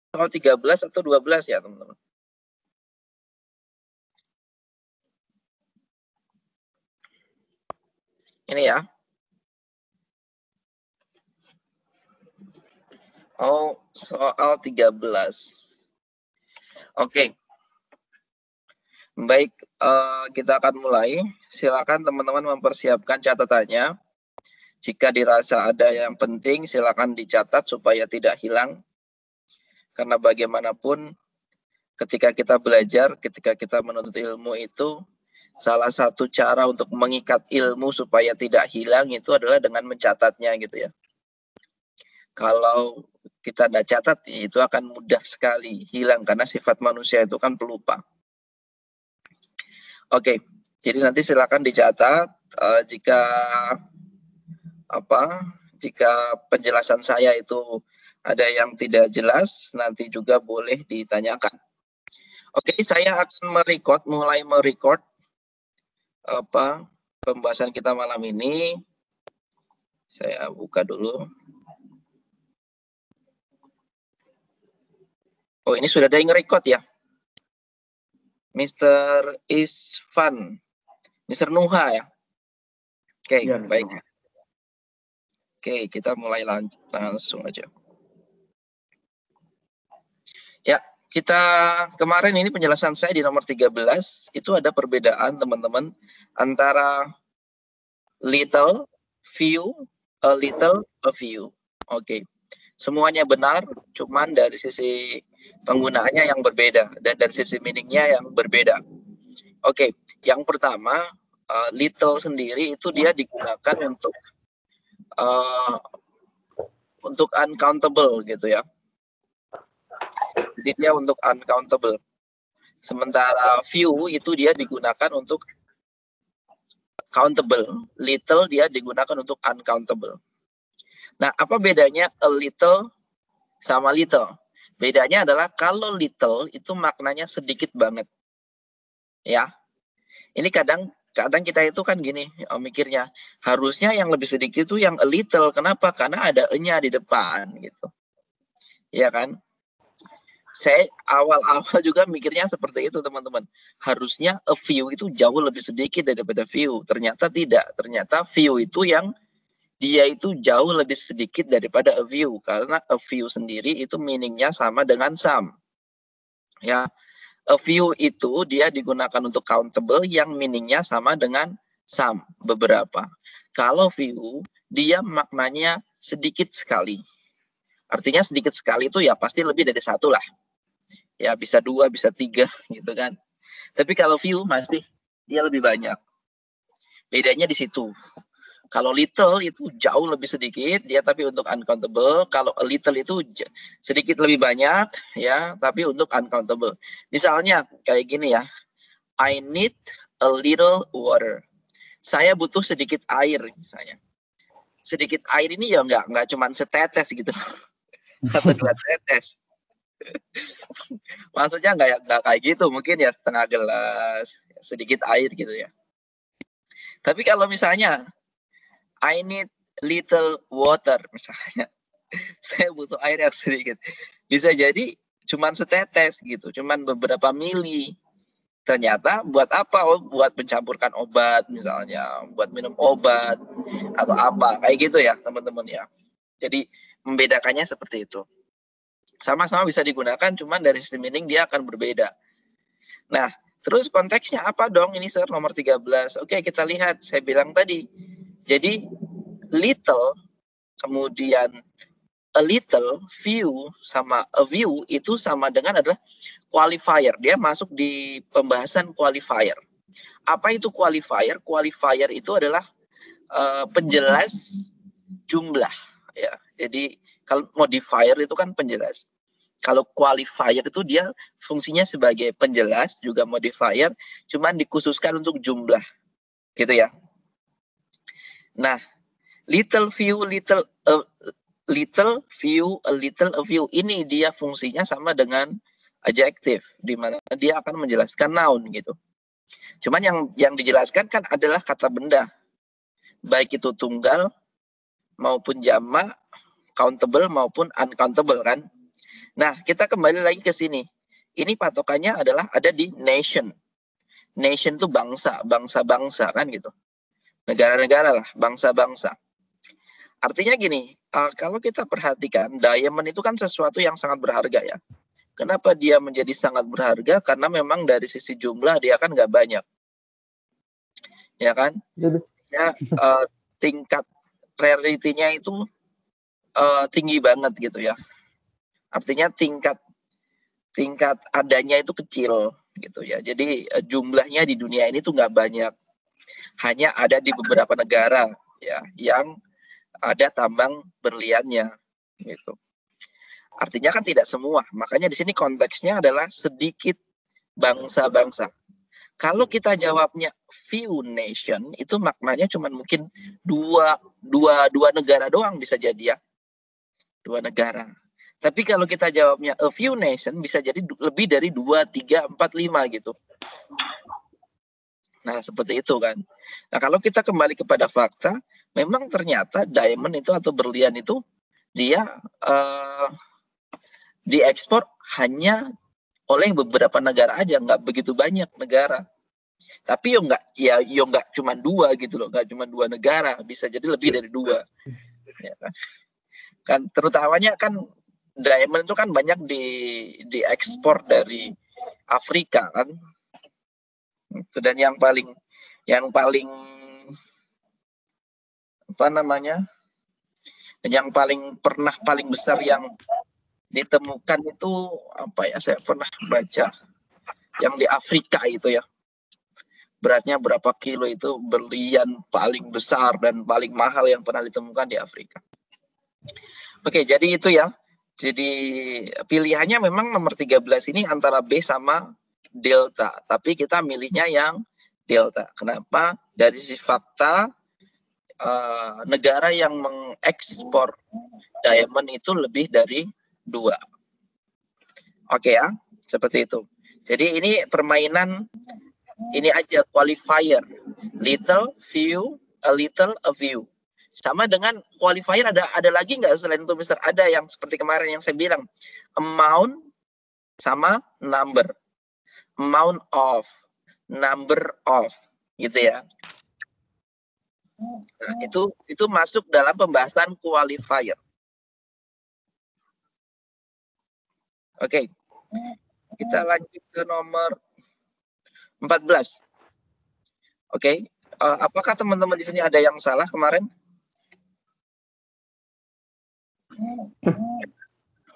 soal 13 atau 12 ya, teman-teman. Ini ya. Oh, soal 13. Oke. Baik, kita akan mulai. Silakan teman-teman mempersiapkan catatannya. Jika dirasa ada yang penting, silakan dicatat supaya tidak hilang. Karena bagaimanapun, ketika kita belajar, ketika kita menuntut ilmu itu, salah satu cara untuk mengikat ilmu supaya tidak hilang itu adalah dengan mencatatnya gitu ya. Kalau kita tidak catat, itu akan mudah sekali hilang karena sifat manusia itu kan pelupa. Oke, jadi nanti silakan dicatat jika penjelasan saya itu ada yang tidak jelas, nanti juga boleh ditanyakan. Oke, saya akan mulai merecord pembahasan kita malam ini. Saya buka dulu. Oh, ini sudah ada yang record ya? Mr. Isvan, Mr. Nuha ya? Oke, ya, baik. Oke, kita mulai langsung aja. Ya, kita kemarin ini penjelasan saya di nomor 13, itu ada perbedaan teman-teman antara little, few, a little, a few. Oke. Semuanya benar, cuman dari sisi penggunaannya yang berbeda dan dari sisi meaningnya yang berbeda. Oke, yang pertama, little sendiri itu dia digunakan untuk uncountable gitu ya. Jadi dia untuk uncountable. Sementara few itu dia digunakan untuk countable. Little dia digunakan untuk uncountable. Nah, apa bedanya a little sama little? Bedanya adalah kalau little itu maknanya sedikit banget. Ya. Ini kadang kita itu kan gini mikirnya, harusnya yang lebih sedikit itu yang a little. Kenapa? Karena ada e-nya di depan gitu. Ya kan? Saya awal-awal juga mikirnya seperti itu, teman-teman. Harusnya a few itu jauh lebih sedikit daripada few. Ternyata tidak. Ternyata few itu yang dia itu jauh lebih sedikit daripada a few, karena a few sendiri itu meaningnya sama dengan some. Ya, a few itu dia digunakan untuk countable yang meaningnya sama dengan some, beberapa. Kalau few, dia maknanya sedikit sekali. Artinya sedikit sekali itu ya pasti lebih dari satu lah. Ya bisa 2, bisa 3 gitu kan. Tapi kalau few masih dia lebih banyak. Bedanya di situ. Kalau little itu jauh lebih sedikit, dia tapi untuk uncountable. Kalau a little itu sedikit lebih banyak, ya, tapi untuk uncountable. Misalnya kayak gini ya, I need a little water. Saya butuh sedikit air, misalnya. Sedikit air ini ya nggak cuma setetes gitu, atau 2 tetes. Maksudnya nggak kayak gitu, mungkin ya setengah gelas, sedikit air gitu ya. Tapi kalau misalnya I need little water misalnya, saya butuh air yang sedikit, bisa jadi cuman setetes gitu, cuman beberapa mili. Ternyata buat apa? Oh, buat mencampurkan obat misalnya, buat minum obat atau apa kayak gitu ya teman-teman ya. Jadi membedakannya seperti itu. Sama-sama bisa digunakan, cuman dari sisi meaning dia akan berbeda. Nah, terus konteksnya apa dong ini Sir nomor 13? Oke, kita lihat, saya bilang tadi. Jadi little, kemudian a little, few, sama a few itu sama dengan adalah qualifier. Dia masuk di pembahasan qualifier. Apa itu qualifier? Qualifier itu adalah penjelas jumlah. Ya, jadi kalau modifier itu kan penjelas. Kalau qualifier itu dia fungsinya sebagai penjelas, juga modifier, cuman dikhususkan untuk jumlah. Gitu ya. Nah, little, few, little, few, a little, a few. Ini dia fungsinya sama dengan adjective, di mana dia akan menjelaskan noun gitu. Cuman yang dijelaskan kan adalah kata benda, baik itu tunggal maupun jamak, countable maupun uncountable kan. Nah, kita kembali lagi ke sini. Ini patokannya adalah ada di nation. Nation itu bangsa, bangsa-bangsa kan gitu. Negara-negara lah, bangsa-bangsa. Artinya gini, kalau kita perhatikan, diamond itu kan sesuatu yang sangat berharga ya. Kenapa dia menjadi sangat berharga? Karena memang dari sisi jumlah dia kan nggak banyak. Ya kan? Ya, tingkat rarity-nya itu tinggi banget gitu ya. Artinya tingkat adanya itu kecil gitu ya. Jadi jumlahnya di dunia ini tuh nggak banyak. Hanya ada di beberapa negara ya yang ada tambang berliannya gitu. Artinya kan tidak semua. Makanya di sini konteksnya adalah sedikit bangsa-bangsa. Kalau kita jawabnya few nation, itu maknanya cuma mungkin dua negara doang bisa jadi ya. 2 negara. Tapi kalau kita jawabnya a few nation, bisa jadi lebih dari 2, 3, 4, 5 gitu. Nah, seperti itu kan. Nah, kalau kita kembali kepada fakta, memang ternyata diamond itu atau berlian itu dia diekspor hanya oleh beberapa negara aja, nggak begitu banyak negara. Tapi yo nggak cuma 2 gitu loh, nggak cuma 2 negara, bisa jadi lebih dari 2. Ya kan terutamanya kan diamond itu kan banyak diekspor dari Afrika kan. Dan yang paling apa namanya? Yang paling besar yang ditemukan itu apa ya? Saya pernah baca yang di Afrika itu ya. Beratnya berapa kilo itu berlian paling besar dan paling mahal yang pernah ditemukan di Afrika. Oke, jadi itu ya. Jadi pilihannya memang nomor 13 ini antara B sama delta, tapi kita milihnya yang delta. Kenapa? Dari sisi fakta, negara yang mengekspor diamond itu lebih dari 2. Oke ya, seperti itu. Jadi ini permainan ini aja qualifier. Little, few, a little, a few. Sama dengan qualifier ada lagi nggak selain itu Mister? Ada yang seperti kemarin yang saya bilang. Amount sama number. Amount of, number of, gitu ya. Nah, itu masuk dalam pembahasan qualifier. Oke. Kita lanjut ke nomor 14. Oke. Apakah teman-teman di sini ada yang salah kemarin?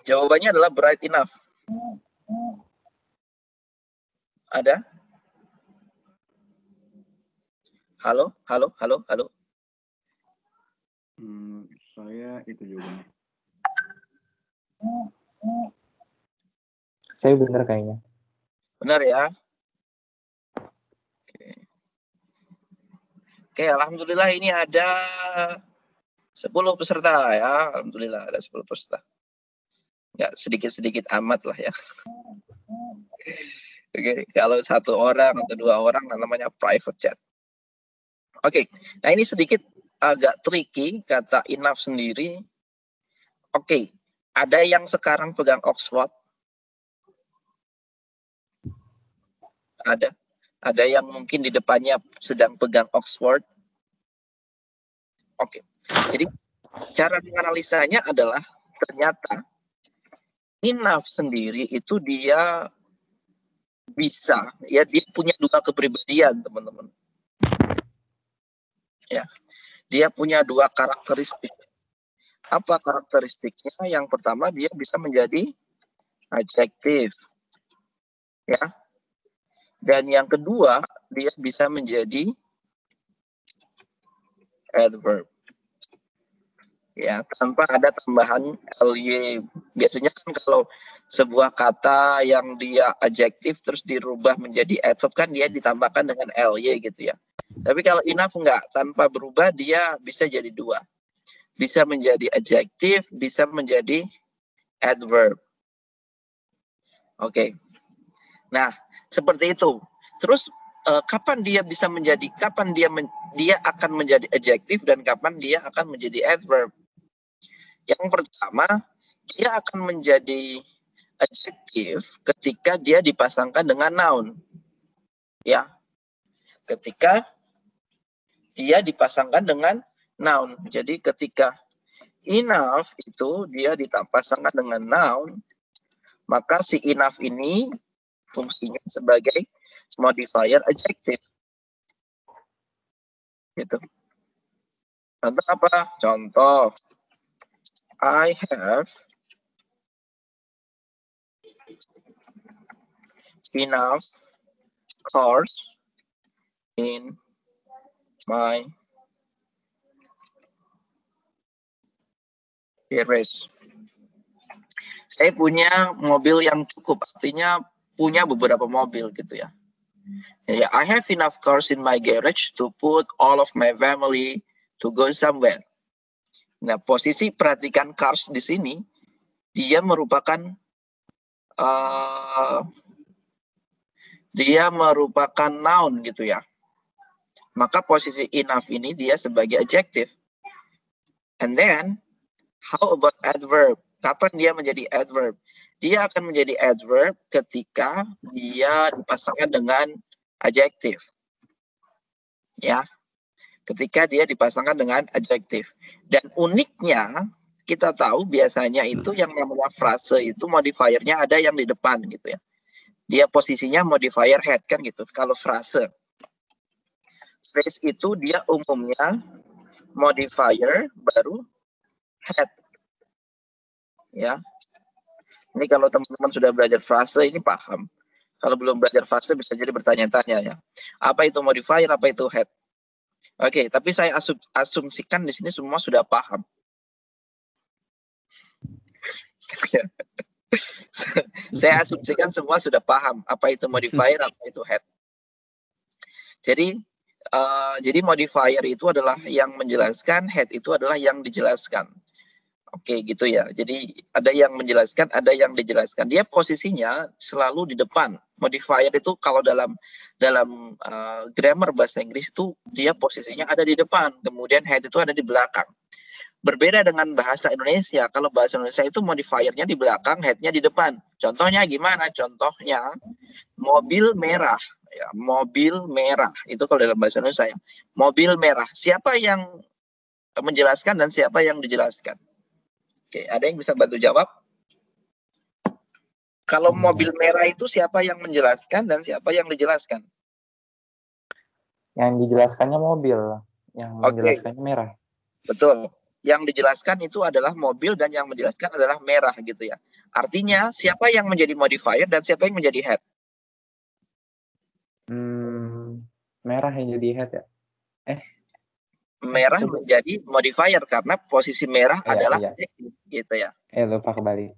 Jawabannya adalah bright enough. Ada? Halo? Saya itu jawabannya. Saya benar kayaknya. Benar ya? Oke, alhamdulillah ini ada 10 peserta ya. Alhamdulillah ada 10 peserta. Ya, sedikit-sedikit amat lah ya. Oke, kalau 1 orang atau 2 orang namanya private chat. Oke, nah ini sedikit agak tricky kata enough sendiri. Oke, ada yang sekarang pegang Oxford? Ada yang mungkin di depannya sedang pegang Oxford? Oke, jadi cara menganalisanya adalah ternyata enough sendiri itu dia bisa, ya dia punya 2 kepribadian teman-teman. Ya, dia punya 2 karakteristik. Apa karakteristiknya? Yang pertama dia bisa menjadi adjektif, ya. Dan yang kedua dia bisa menjadi adverb. Ya, tanpa ada tambahan ly. Biasanya kan kalau sebuah kata yang dia adjektif terus dirubah menjadi adverb kan dia ditambahkan dengan ly gitu ya. Tapi kalau enough enggak, tanpa berubah dia bisa jadi 2. Bisa menjadi adjektif, bisa menjadi adverb. Oke. Nah, seperti itu. Terus kapan dia bisa menjadi, kapan dia akan menjadi adjektif dan kapan dia akan menjadi adverb? Yang pertama, dia akan menjadi adjective ketika dia dipasangkan dengan noun. Ya. Ketika dia dipasangkan dengan noun. Jadi ketika enough itu dia dipasangkan dengan noun, maka si enough ini fungsinya sebagai modifier adjective. Gitu. Contoh apa? Contoh, I have enough cars in my garage. Saya punya mobil yang cukup, artinya punya beberapa mobil gitu ya. Jadi, I have enough cars in my garage to put all of my family to go somewhere. Nah, posisi perhatikan cars di sini, dia merupakan noun gitu ya. Maka posisi enough ini dia sebagai adjective. And then, how about adverb? Kapan dia menjadi adverb? Dia akan menjadi adverb ketika dia dipasangkan dengan adjective. Ya. Ketika dia dipasangkan dengan adjective. Dan uniknya, kita tahu biasanya itu yang namanya frase itu modifiernya ada yang di depan gitu ya. Dia posisinya modifier head kan gitu. Kalau frase itu dia umumnya modifier baru head. Ya. Ini kalau teman-teman sudah belajar frase ini paham. Kalau belum belajar frase bisa jadi bertanya-tanya ya. Apa itu modifier, apa itu head? Oke, tapi saya asumsikan di sini semua sudah paham. Saya asumsikan semua sudah paham apa itu modifier, apa itu head. Jadi modifier itu adalah yang menjelaskan, head itu adalah yang dijelaskan. Oke, gitu ya. Jadi ada yang menjelaskan, ada yang dijelaskan. Dia posisinya selalu di depan. Modifier itu kalau dalam grammar bahasa Inggris itu dia posisinya ada di depan. Kemudian head itu ada di belakang. Berbeda dengan bahasa Indonesia. Kalau bahasa Indonesia itu modifiernya di belakang, headnya di depan. Contohnya gimana? Contohnya mobil merah. Ya, mobil merah. Itu kalau dalam bahasa Indonesia ya. Mobil merah. Siapa yang menjelaskan dan siapa yang dijelaskan? Oke, ada yang bisa bantu jawab? Kalau mobil merah itu siapa yang menjelaskan dan siapa yang dijelaskan? Yang dijelaskannya mobil, yang menjelaskannya merah. Betul. Yang dijelaskan itu adalah mobil dan yang menjelaskan adalah merah gitu ya. Artinya siapa yang menjadi modifier dan siapa yang menjadi head? Merah yang jadi head ya? Merah menjadi modifier karena posisi merah adalah adjective gitu ya. Lupa kebalik.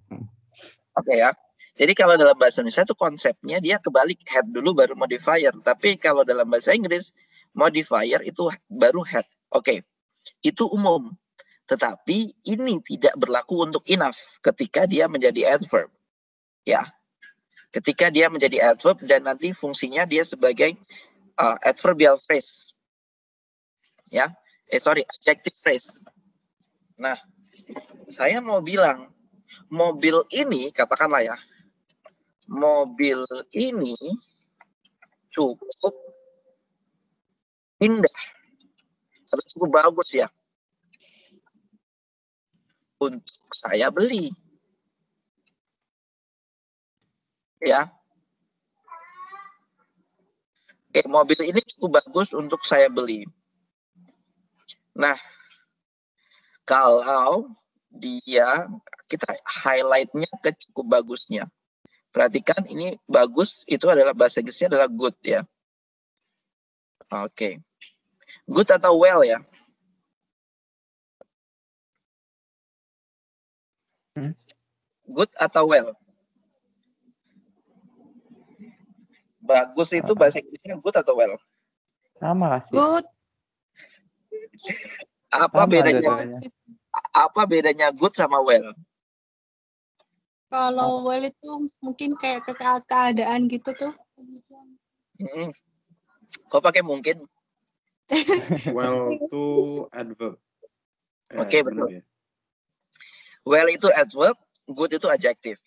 Oke ya. Jadi kalau dalam bahasa Indonesia itu konsepnya dia kebalik, head dulu baru modifier. Tapi kalau dalam bahasa Inggris modifier itu baru head. Oke. Itu umum. Tetapi ini tidak berlaku untuk enough ketika dia menjadi adverb. Ya. Ketika dia menjadi adverb dan nanti fungsinya dia sebagai adverbial phrase. Ya. Adjective phrase. Nah, saya mau bilang mobil ini, katakanlah ya, mobil ini cukup indah atau cukup bagus ya untuk saya beli. Ya. Oke, mobil ini cukup bagus untuk saya beli. Nah, kalau kita highlight-nya ke cukup bagusnya. Perhatikan ini bagus itu adalah bahasa Inggrisnya adalah good ya. Oke. Good atau well ya? Good atau well? Bagus itu bahasa Inggrisnya good atau well? Sama sih. Good. Apa bedanya good sama well? Kalau well itu mungkin kayak keadaan gitu tuh. Kok pakai mungkin? Well itu adverb. Oke, betul. Ya. Well itu adverb, good itu adjective.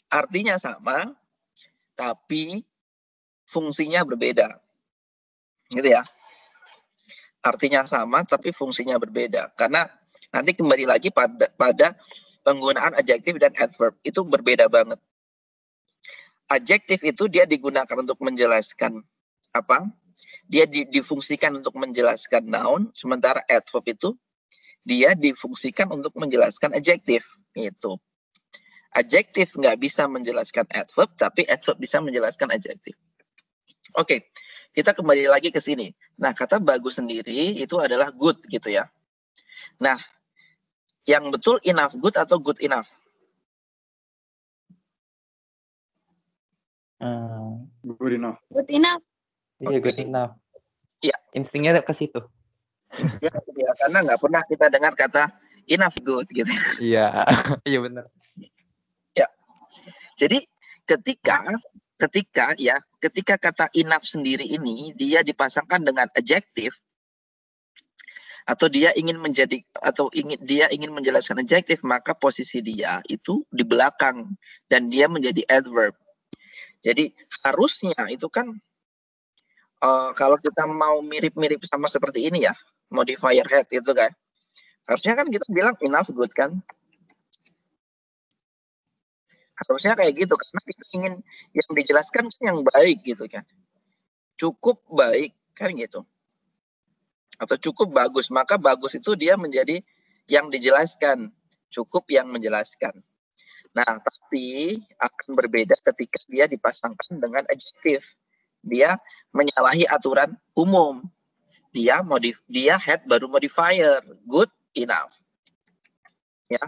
Artinya sama, tapi fungsinya berbeda. Gitu ya. Artinya sama, tapi fungsinya berbeda. Karena nanti kembali lagi pada penggunaan adjektif dan adverb. Itu berbeda banget. Adjektif itu dia digunakan untuk menjelaskan apa? Dia difungsikan untuk menjelaskan noun, sementara adverb itu dia difungsikan untuk menjelaskan adjektif. Itu. Adjektif nggak bisa menjelaskan adverb, tapi adverb bisa menjelaskan adjektif. Oke, kita kembali lagi ke sini. Nah, kata bagus sendiri itu adalah good gitu ya. Nah, yang betul enough good atau good enough? Good enough. Good enough. Iya, good enough. Iya. Instingnya ke situ. Ya, karena nggak pernah kita dengar kata enough good gitu. Iya, iya benar. Ya. Jadi ketika kata enough sendiri ini dia dipasangkan dengan adjektif atau dia ingin menjelaskan adjektif, maka posisi dia itu di belakang dan dia menjadi adverb. Jadi harusnya itu kan kalau kita mau mirip-mirip sama seperti ini ya, modifier had itu kan. Harusnya kan kita bilang enough good kan. Harusnya kayak gitu, karena kita ingin yang dijelaskan yang baik gitu kan. Cukup baik kan gitu. Atau cukup bagus, maka bagus itu dia menjadi yang dijelaskan. Cukup yang menjelaskan. Nah, tapi akan berbeda ketika dia dipasangkan dengan adjektif. Dia menyalahi aturan umum. Dia had baru modifier. Good enough. Ya.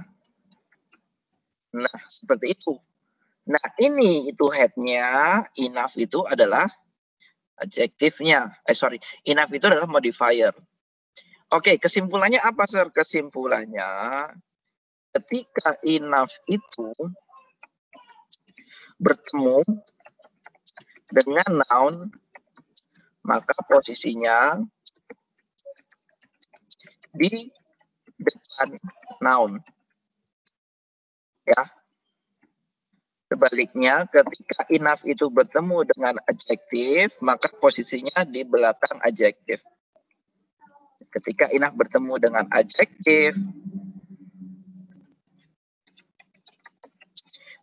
Nah, seperti itu. Nah, ini itu head-nya, enough itu adalah adjektifnya. Enough itu adalah modifier. Oke, kesimpulannya apa, Sir? Kesimpulannya, ketika enough itu bertemu dengan noun, maka posisinya di depan noun. Ya. Sebaliknya, ketika enough itu bertemu dengan adjektif, maka posisinya di belakang adjektif. Ketika enough bertemu dengan adjektif,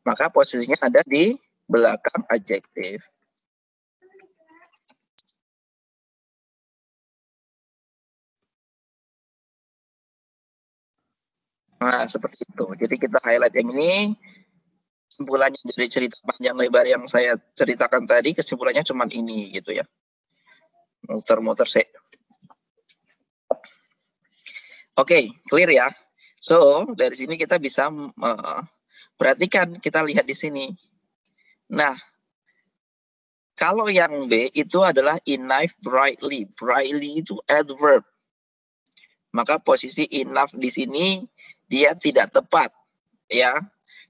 maka posisinya ada di belakang adjektif. Nah, seperti itu. Jadi kita highlight yang ini. Kesimpulannya dari cerita panjang lebar yang saya ceritakan tadi, kesimpulannya cuma ini gitu ya. Muter-muter sih. Oke, clear ya. So, dari sini kita bisa perhatikan, kita lihat di sini. Nah, kalau yang B itu adalah enough brightly. Brightly itu adverb. Maka posisi enough di sini dia tidak tepat. Ya.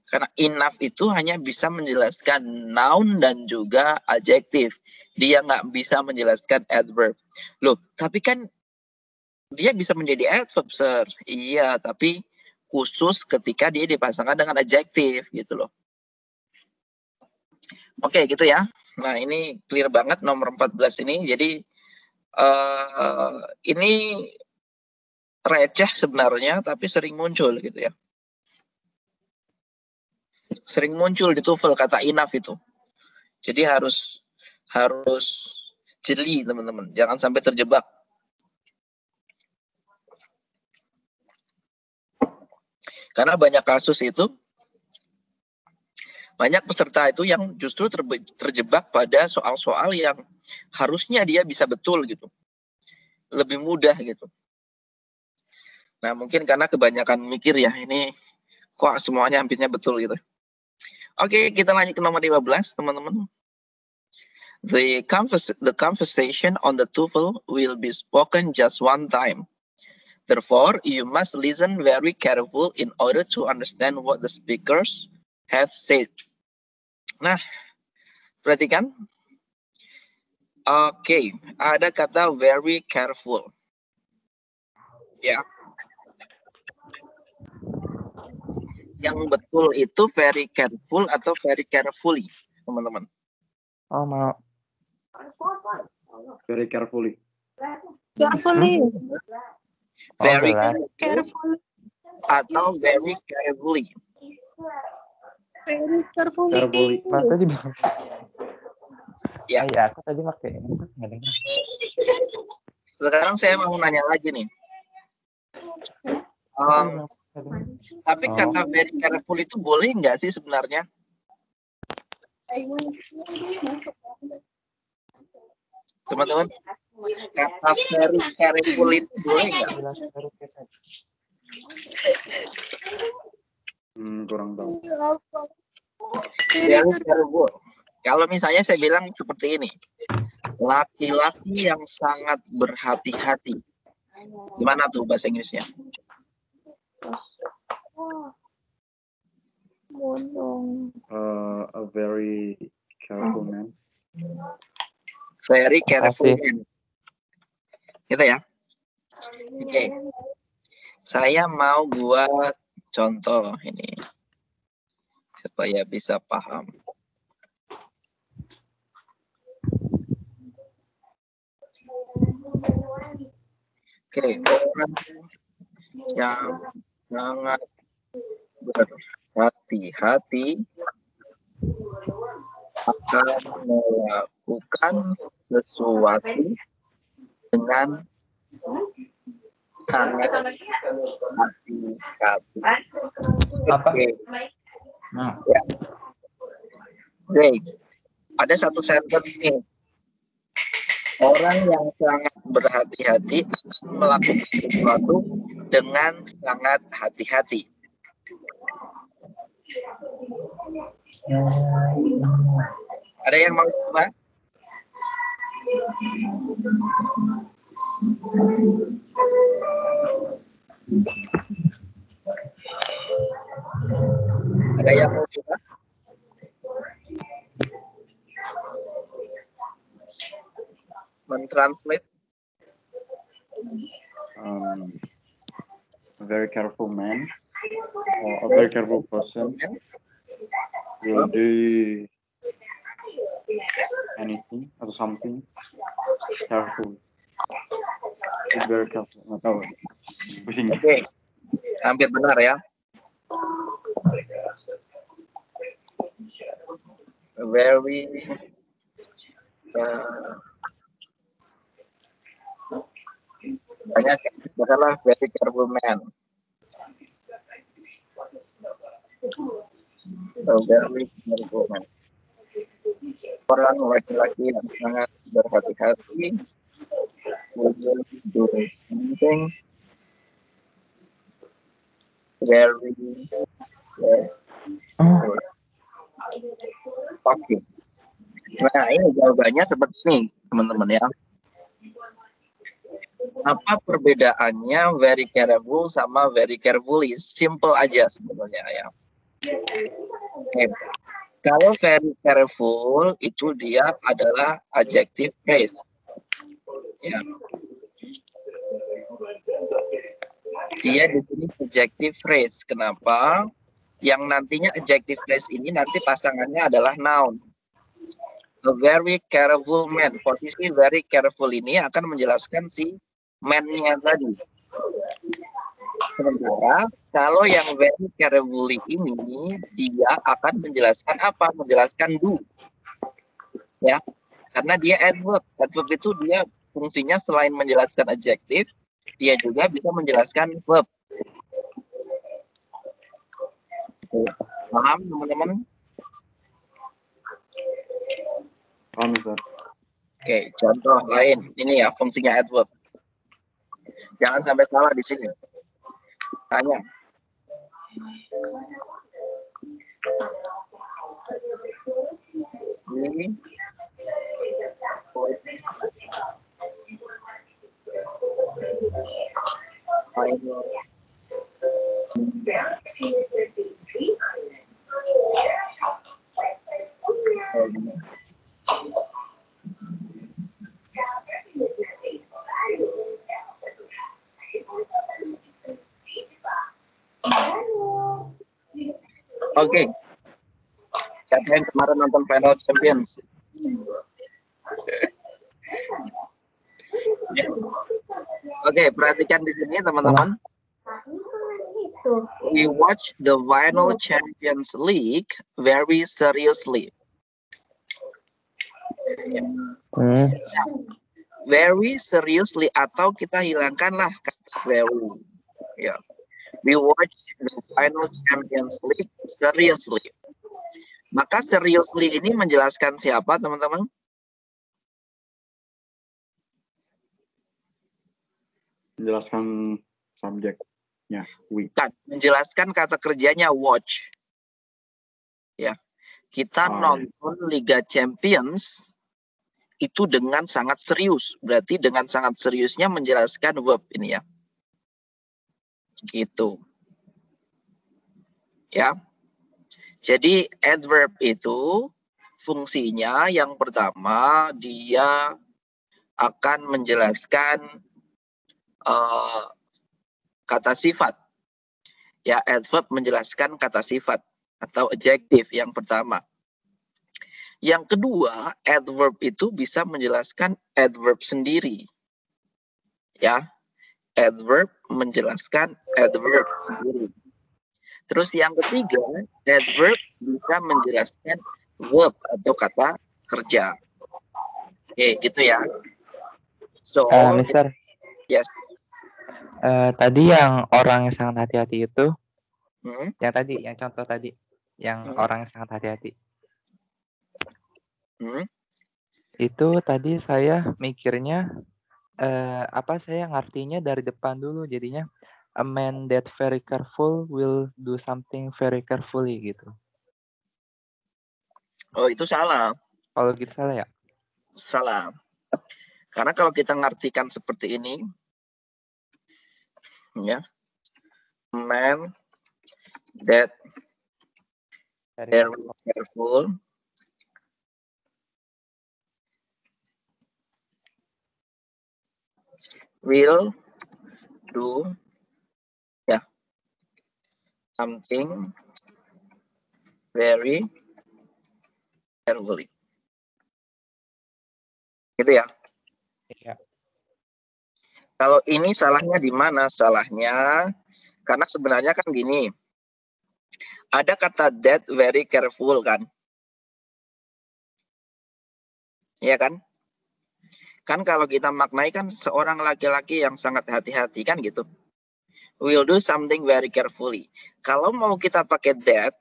Karena enough itu hanya bisa menjelaskan noun dan juga adjektif. Dia nggak bisa menjelaskan adverb. Loh, tapi kan dia bisa menjadi adverb, Sir. Iya, tapi khusus ketika dia dipasangkan dengan adjektif gitu loh. Oke, gitu ya. Nah, ini clear banget nomor 14 ini. Jadi ini receh sebenarnya, tapi sering muncul gitu ya. Sering muncul di TOEFL kata enough itu. Jadi harus jeli teman-teman, jangan sampai terjebak. Karena banyak kasus itu, banyak peserta itu yang justru terjebak pada soal-soal yang harusnya dia bisa betul gitu. Lebih mudah gitu. Nah, mungkin karena kebanyakan mikir ya, ini kok semuanya hampirnya betul gitu. Oke, kita lanjut ke nomor 15, teman-teman. The conversation on the TOEFL will be spoken just one time. Therefore, you must listen very careful in order to understand what the speakers have said. Nah, perhatikan. Oke, ada kata very careful. Ya. yang betul itu very careful atau very carefully, teman-teman? Oh, mau. Very carefully. Carefully. Very jelas. careful Carefully. atau very carefully? Very carefully. Carefully. Mas tadi bilang. Ya. Oh, iya, aku tadi pakai nggak dengar. Sekarang saya mau nanya lagi nih. Tapi Oh. kata very careful itu boleh nggak sih sebenarnya? Teman-teman, kata very careful itu boleh nggak? Jelas, baru kita. Kurang tahu. Very careful. Kalau misalnya saya bilang seperti ini, laki-laki yang sangat berhati-hati. Gimana tuh bahasa Inggrisnya? A very careful man. Very careful Makasih. man. Gitu ya. Oke. Saya mau buat contoh ini supaya bisa paham. Oke, orang yang sangat berhati-hati akan melakukan sesuatu dengan sangat hati-hati. Apa? Oke. Nah, Ya. Oke. Ada satu sentence nih. Orang yang sangat berhati-hati akan melakukan sesuatu dengan sangat hati-hati. Ada yang mau coba? Ada yang mau coba? Mentranslate? A very careful man or a very careful person will do anything atau something careful. Very careful. Nggak tahu. Pusing. Oke, hampir benar ya. Very banyak masalah very careful man. Very careful man. Orang laki-laki yang sangat berhati-hati will do something very Oke. Nah, ini jawabannya seperti ini, teman-teman ya. Apa perbedaannya very careful sama very carefully? Simple aja sebenarnya ya. Oke. Kalau very careful itu dia adalah adjective phrase. Ya. Dia di sini adjective phrase. Kenapa? Yang nantinya adjective phrase ini nanti pasangannya adalah noun. A very careful man. Posisi very careful ini akan menjelaskan si man-nya tadi. Sementara kalau yang very carefully ini dia akan menjelaskan apa? Menjelaskan do. Ya. Karena dia adverb. Adverb itu dia fungsinya selain menjelaskan adjektif, dia juga bisa menjelaskan verb. Paham teman-teman? Paham, Ustaz. Oke, contoh lain. Ini ya fungsinya adverb. Jangan sampai salah di sini. Tanya. Ini Oke. Siapa yang kemarin nonton Final Champions? Ya. Oke, perhatikan di sini teman-teman. We watch the Final Champions League very seriously. Very seriously, atau kita hilangkanlah kata very. Ya. We watch the Final Champions League seriously. Maka seriously ini menjelaskan siapa, teman-teman? Menjelaskan subjeknya. We. Bukan, menjelaskan kata kerjanya watch. Ya. Kita nonton Liga Champions itu dengan sangat serius. Berarti dengan sangat seriusnya menjelaskan verb ini ya. Gitu. Ya. Jadi adverb itu fungsinya yang pertama dia akan menjelaskan kata sifat. Ya, adverb menjelaskan kata sifat atau adjective yang pertama. Yang kedua, adverb itu bisa menjelaskan adverb sendiri. Ya. Adverb menjelaskan adverb sendiri. Terus yang ketiga, adverb bisa menjelaskan verb atau kata kerja. Oke, gitu ya. So, Mister, yes. Tadi yang orang yang sangat hati-hati itu, yang tadi, yang contoh tadi, yang orang yang sangat hati-hati. Itu tadi saya mikirnya, saya ngartinya dari depan dulu, jadinya a man that very careful will do something very carefully gitu. Oh, itu salah. Kalau gitu salah ya? Salah. Karena kalau kita ngartikan seperti ini, ya, man that very careful will do something very carefully. Gitu ya. Iya. Kalau ini salahnya di mana? Salahnya karena sebenarnya kan gini. Ada kata that very careful kan? Iya kan? Kan kalau kita maknai kan seorang laki-laki yang sangat hati-hati kan gitu. Will do something very carefully. Kalau mau kita pakai that,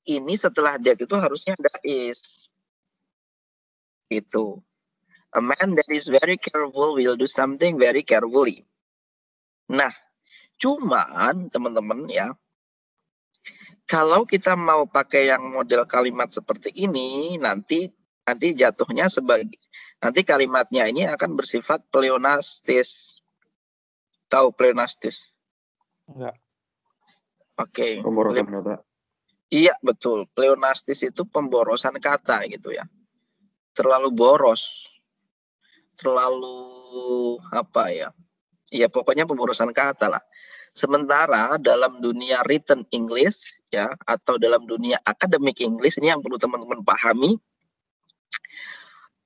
ini setelah that itu harusnya ada is. Gitu. A man that is very careful will do something very carefully. Nah, cuman teman-teman ya, kalau kita mau pakai yang model kalimat seperti ini, nanti jatuhnya sebagai, nanti kalimatnya ini akan bersifat pleonastis. Tahu pleonastis? Enggak. Oke. Pemborosan kata. Iya, betul. Pleonastis itu pemborosan kata gitu ya. Terlalu boros. Terlalu apa ya? Ya pokoknya pemborosan kata lah. Sementara dalam dunia written English ya, atau dalam dunia academic English, ini yang perlu teman-teman pahami.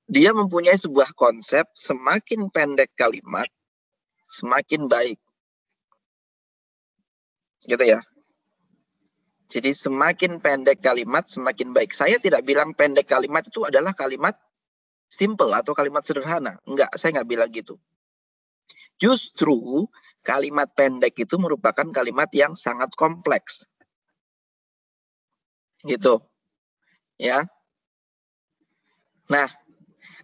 Dia mempunyai sebuah konsep, semakin pendek kalimat, semakin baik. Gitu ya. Jadi semakin pendek kalimat, semakin baik. Saya tidak bilang pendek kalimat itu adalah kalimat simple atau kalimat sederhana. Enggak, saya nggak bilang gitu. Justru kalimat pendek itu merupakan kalimat yang sangat kompleks. Gitu. Ya. Nah,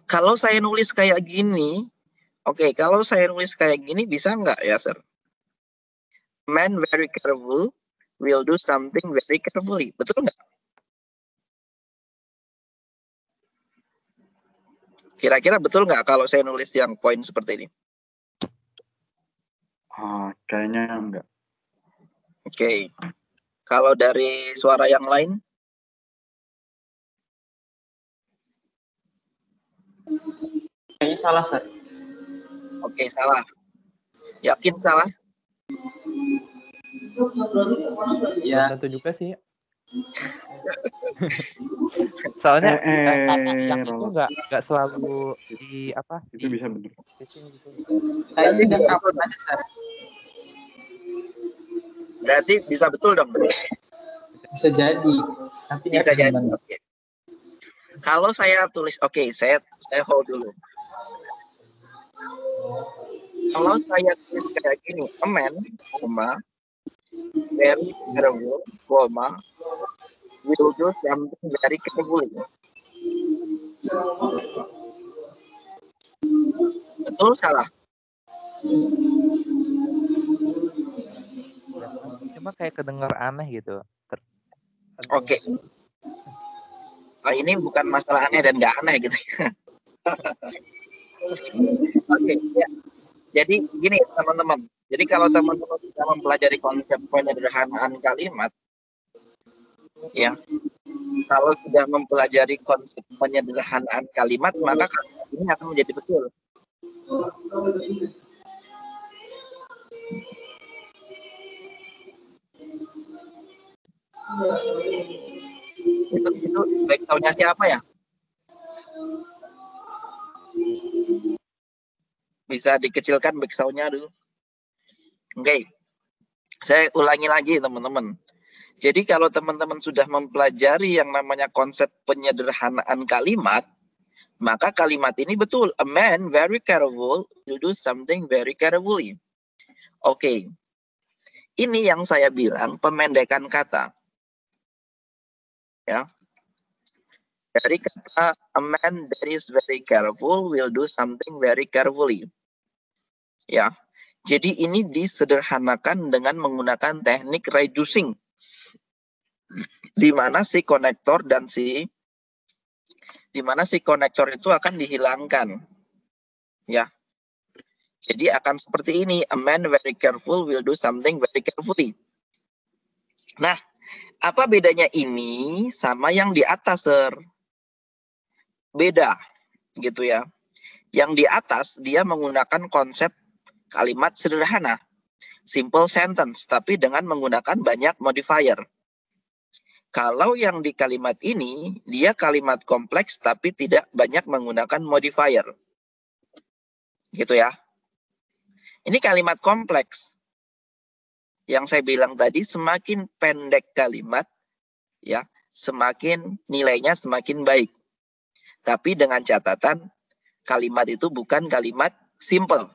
kalau saya nulis kayak gini, oke, kalau saya nulis kayak gini bisa nggak ya, sir? Man very careful will do something very carefully. Betul nggak? Kira-kira betul nggak kalau saya nulis yang poin seperti ini? Kayaknya enggak. Oke. Kalau dari suara yang lain? Kayaknya salah, Sir. Oke, salah. Yakin salah? Ya. Tentu juga sih. Soalnya yang itu Roland. nggak selalu di apa Itu bisa bener. gitu. Kayaknya udah cover aja, Sar. Berarti bisa betul dong. Bisa jadi. Tapi Bisa nggak jadi. tahu. Oke. Kalau saya tulis, oke, saya hold dulu. Kalau saya tulis kayak gini, a man, very careful, will do something very carefully. Betul salah? Cuma kayak kedengar aneh gitu. Oke. Ini bukan masalah aneh dan nggak aneh gitu. Oke, ya. Jadi gini teman-teman. Jadi kalau teman-teman sudah mempelajari konsep penyederhanaan kalimat, ya, kalau sudah mempelajari konsep penyederhanaan kalimat, maka kalimat ini akan menjadi betul. Itu back sound-nya siapa ya? Bisa dikecilkan back sound-nya dulu. Oke. Saya ulangi lagi teman-teman. Jadi kalau teman-teman sudah mempelajari yang namanya konsep penyederhanaan kalimat, maka kalimat ini betul. A man very careful to do something very carefully. Oke. Ini yang saya bilang pemendekan kata. Ya. Dari kata a man that is very careful will do something very carefully. Ya. Jadi ini disederhanakan dengan menggunakan teknik reducing. Di mana si konektor itu akan dihilangkan. Ya. Jadi akan seperti ini, a man very careful will do something very carefully. Nah, apa bedanya ini sama yang di atas, Sir? Beda, gitu ya. Yang di atas dia menggunakan konsep kalimat sederhana, simple sentence, tapi dengan menggunakan banyak modifier. Kalau yang di kalimat ini, dia kalimat kompleks tapi tidak banyak menggunakan modifier. Gitu ya. Ini kalimat kompleks. Yang saya bilang tadi, semakin pendek kalimat, ya, semakin nilainya semakin baik. Tapi dengan catatan, kalimat itu bukan kalimat simple.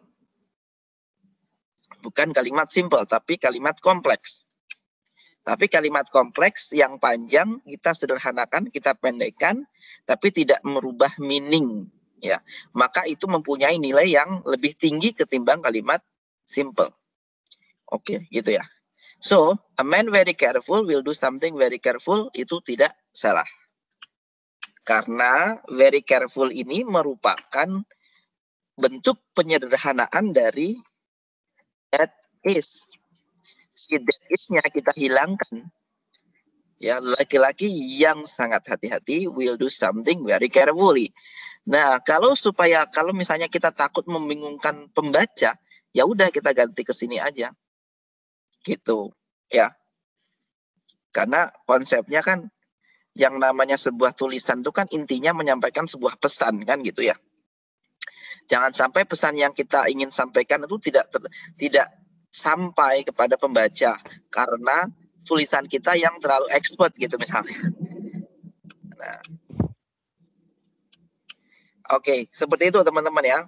Bukan kalimat simple, tapi kalimat kompleks. Tapi kalimat kompleks yang panjang kita sederhanakan, kita pendekkan, tapi tidak merubah meaning. Ya, maka itu mempunyai nilai yang lebih tinggi ketimbang kalimat simple. Oke, gitu ya. So, a man very careful will do something very careful, itu tidak salah. Karena very careful ini merupakan bentuk penyederhanaan dari that is. Si that is-nya kita hilangkan. Ya, laki-laki yang sangat hati-hati will do something very carefully. Nah, kalau misalnya kita takut membingungkan pembaca, ya udah kita ganti ke sini aja. Gitu, ya. Karena konsepnya kan yang namanya sebuah tulisan itu kan intinya menyampaikan sebuah pesan kan gitu ya. Jangan sampai pesan yang kita ingin sampaikan itu tidak sampai kepada pembaca karena tulisan kita yang terlalu expert gitu misalnya. Nah. Oke, seperti itu teman-teman ya.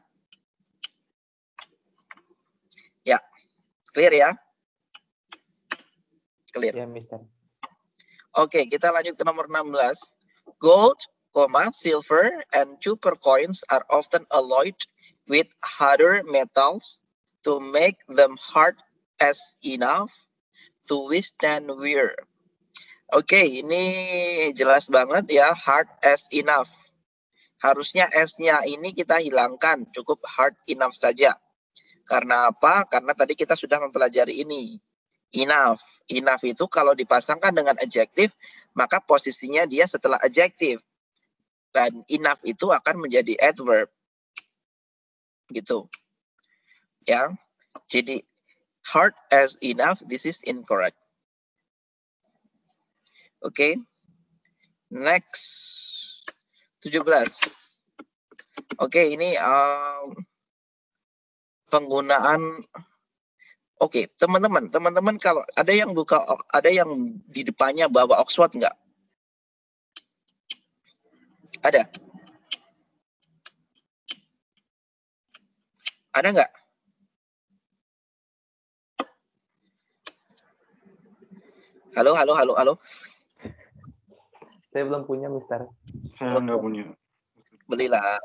Ya, clear ya? Clear. Ya, Mister. Oke, kita lanjut ke nomor 16. Gold, silver, and copper coins are often alloyed with harder metals to make them hard as enough to withstand wear. Oke, ini jelas banget ya, hard as enough. Harusnya S-nya ini kita hilangkan, cukup hard enough saja. Karena apa? Karena tadi kita sudah mempelajari ini. Enough. Enough itu kalau dipasangkan dengan adjective, maka posisinya dia setelah adjective. Dan enough itu akan menjadi adverb. Gitu. Ya. Jadi hard as enough, this is incorrect. Oke. Next. 17. Oke, ini penggunaan. Oke, teman-teman kalau ada yang di depannya bawa Oxford nggak? Ada? Ada nggak? Halo. Saya belum punya, Mister. Saya nggak punya. Belilah.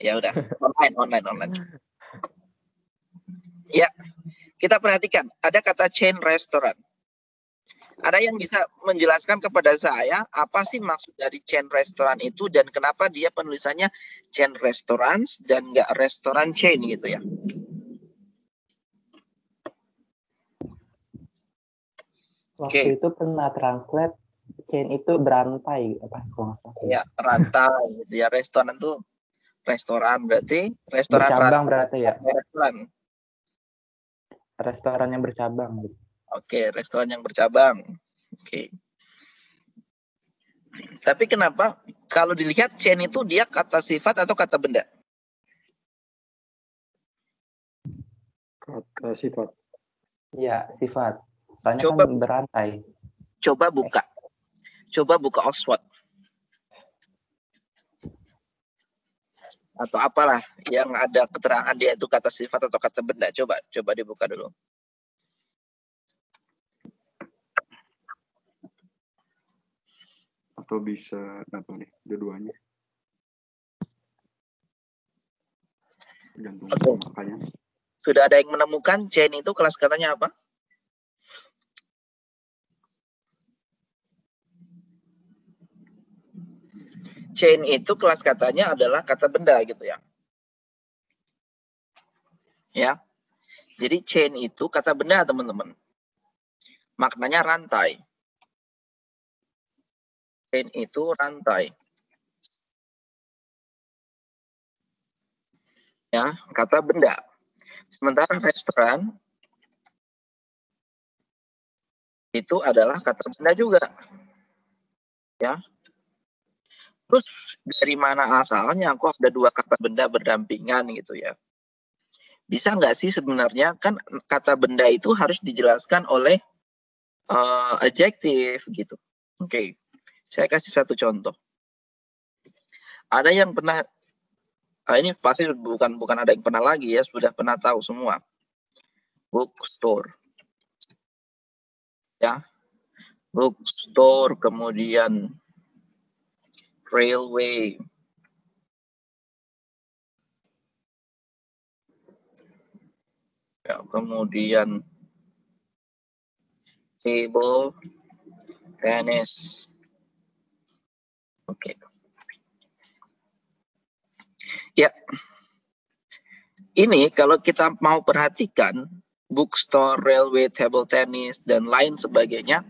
Ya udah, online. Ya, kita perhatikan. Ada kata chain restoran. Ada yang bisa menjelaskan kepada saya apa sih maksud dari chain restoran itu dan kenapa dia penulisannya chain restaurants dan nggak restoran chain gitu ya? Waktu itu pernah translate chain itu berantai apa kalau nggak salah. Ya, rantai gitu ya. Restoran itu restoran berarti restoran bercabang berarti ya. Restoran. Restoran yang bercabang gitu. Oke, restoran yang bercabang. Oke. Tapi kenapa kalau dilihat chain itu dia kata sifat atau kata benda? Kata sifat. Iya, sifat. Soalnya Coba kan berantai. Coba buka Oxford. Atau apalah yang ada keterangan dia itu kata sifat atau kata benda. Coba dibuka dulu. Atau bisa apa nih? Dua-duanya. Tergantung makanya. Sudah ada yang menemukan chain itu kelas katanya apa? Chain itu kelas katanya adalah kata benda gitu ya. Ya. Jadi chain itu kata benda teman-teman. Maknanya rantai. Chain itu rantai. Ya, kata benda. Sementara restoran itu adalah kata benda juga. Ya. Terus dari mana asalnya kok ada dua kata benda berdampingan gitu ya? Bisa nggak sih sebenarnya kan kata benda itu harus dijelaskan oleh adjektif gitu. Oke. Saya kasih satu contoh. Ada yang pernah ini pasti bukan ada yang pernah lagi ya, sudah pernah tahu semua. Bookstore. Ya. Bookstore, kemudian railway. Ya, kemudian table tennis. Oke. Ya. Ini kalau kita mau perhatikan bookstore, railway, table tennis dan lain sebagainya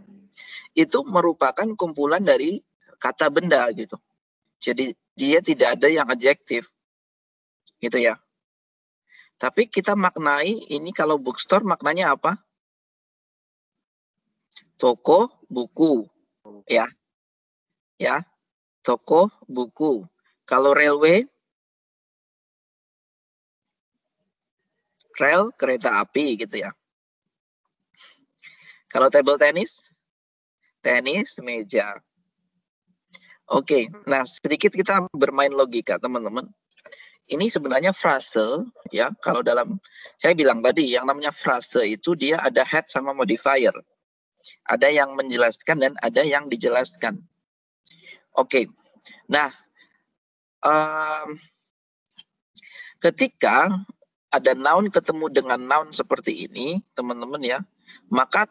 itu merupakan kumpulan dari kata benda gitu. Jadi dia tidak ada yang adjektif. Gitu ya. Tapi kita maknai ini kalau bookstore maknanya apa? Toko buku. Ya. Ya. Toko buku. Kalau railway rel kereta api gitu ya. Kalau table tennis meja. Oke, nah sedikit kita bermain logika teman-teman. Ini sebenarnya frase ya, kalau dalam saya bilang tadi yang namanya frase itu dia ada head sama modifier. Ada yang menjelaskan dan ada yang dijelaskan. Oke. Nah, ketika ada noun ketemu dengan noun seperti ini, teman-teman ya, maka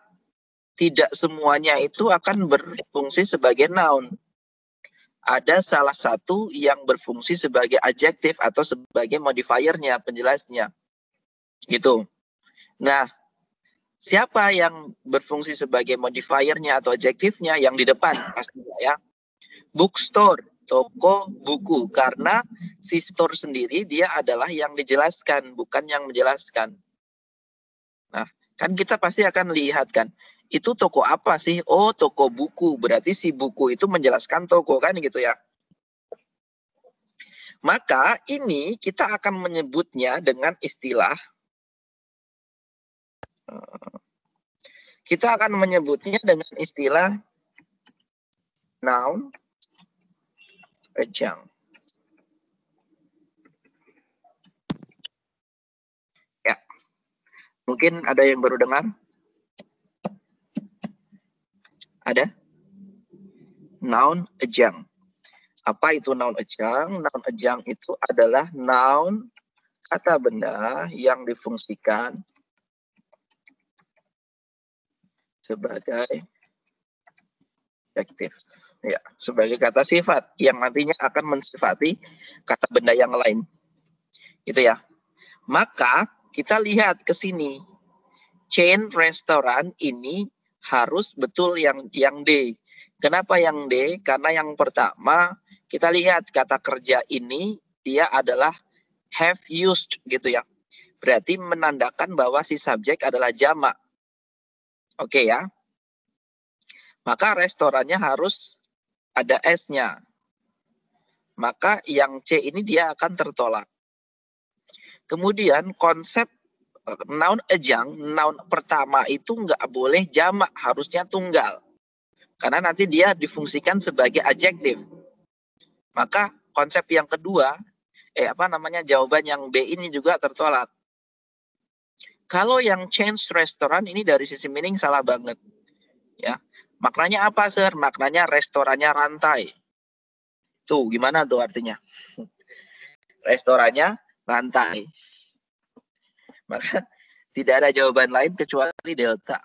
tidak semuanya itu akan berfungsi sebagai noun. Ada salah satu yang berfungsi sebagai adjektif atau sebagai modifiernya, penjelasnya. Gitu. Nah, siapa yang berfungsi sebagai modifiernya atau adjektifnya? Yang di depan pastinya ya. Bookstore, toko buku. Karena si store sendiri dia adalah yang dijelaskan, bukan yang menjelaskan. Nah, kan kita pasti akan lihat kan, itu toko apa sih? Oh, toko buku. Berarti si buku itu menjelaskan toko kan gitu ya. Maka ini kita akan menyebutnya dengan istilah noun adjunct. Ya. Mungkin ada yang baru dengar? Ada? Noun adjunct. Apa itu noun adjunct? Noun adjunct itu adalah noun kata benda yang difungsikan sebagai adjektif. Ya, sebagai kata sifat yang nantinya akan mensifati kata benda yang lain. Gitu ya. Maka kita lihat ke sini. Chain restoran ini harus betul yang D. Kenapa yang D? Karena yang pertama kita lihat kata kerja ini dia adalah have used gitu ya. Berarti menandakan bahwa si subjek adalah jamak. Oke ya. Maka restorannya harus ada S-nya. Maka yang C ini dia akan tertolak. Kemudian konsep noun adjunct, noun pertama itu nggak boleh jamak, harusnya tunggal. Karena nanti dia difungsikan sebagai adjektif. Maka konsep yang kedua, jawaban yang B ini juga tertolak. Kalau yang change restoran ini dari sisi meaning salah banget. Ya. Maknanya apa, Sir? Maknanya restorannya rantai. Tuh, gimana tuh artinya? Restorannya rantai. Maka tidak ada jawaban lain kecuali delta.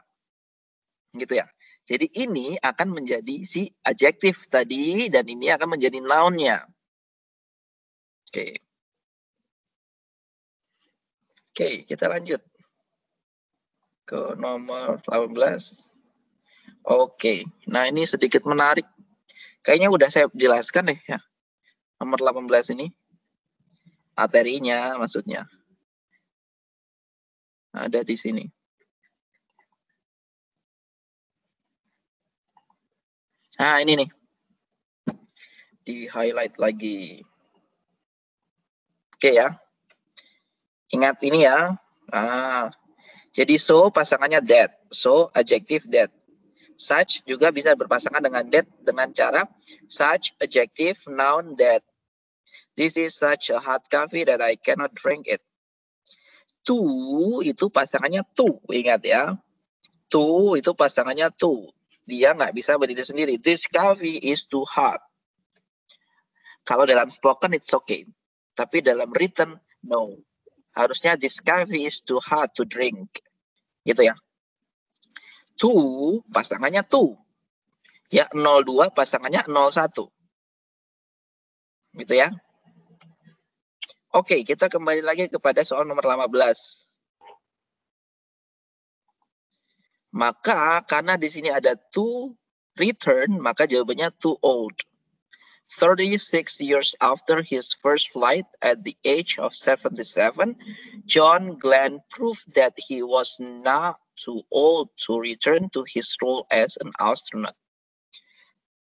Gitu ya. Jadi ini akan menjadi si adjektif tadi dan ini akan menjadi noun-nya. Oke. Oke, kita lanjut ke nomor 18. Oke. Nah, ini sedikit menarik. Kayaknya udah saya jelaskan deh ya. Nomor 18 ini. Materinya maksudnya. Ada di sini. Nah, ini nih. Di-highlight lagi. Oke ya. Ingat ini ya. Nah, jadi so pasangannya that. So, adjective that. Such juga bisa berpasangan dengan that dengan cara such adjective noun that. This is such a hot coffee that I cannot drink it. To itu pasangannya to. Ingat ya. To itu pasangannya to. Dia nggak bisa berdiri sendiri. This coffee is too hot. Kalau dalam spoken it's okay. Tapi dalam written, no. Harusnya this coffee is too hot to drink. Gitu ya. To, pasangannya to. Ya, 02 pasangannya 01. Gitu ya. Oke, kita kembali lagi kepada soal nomor 15. Maka karena di sini ada to return, maka jawabannya too old. 36 years after his first flight at the age of 77, John Glenn proved that he was not too old to return to his role as an astronaut.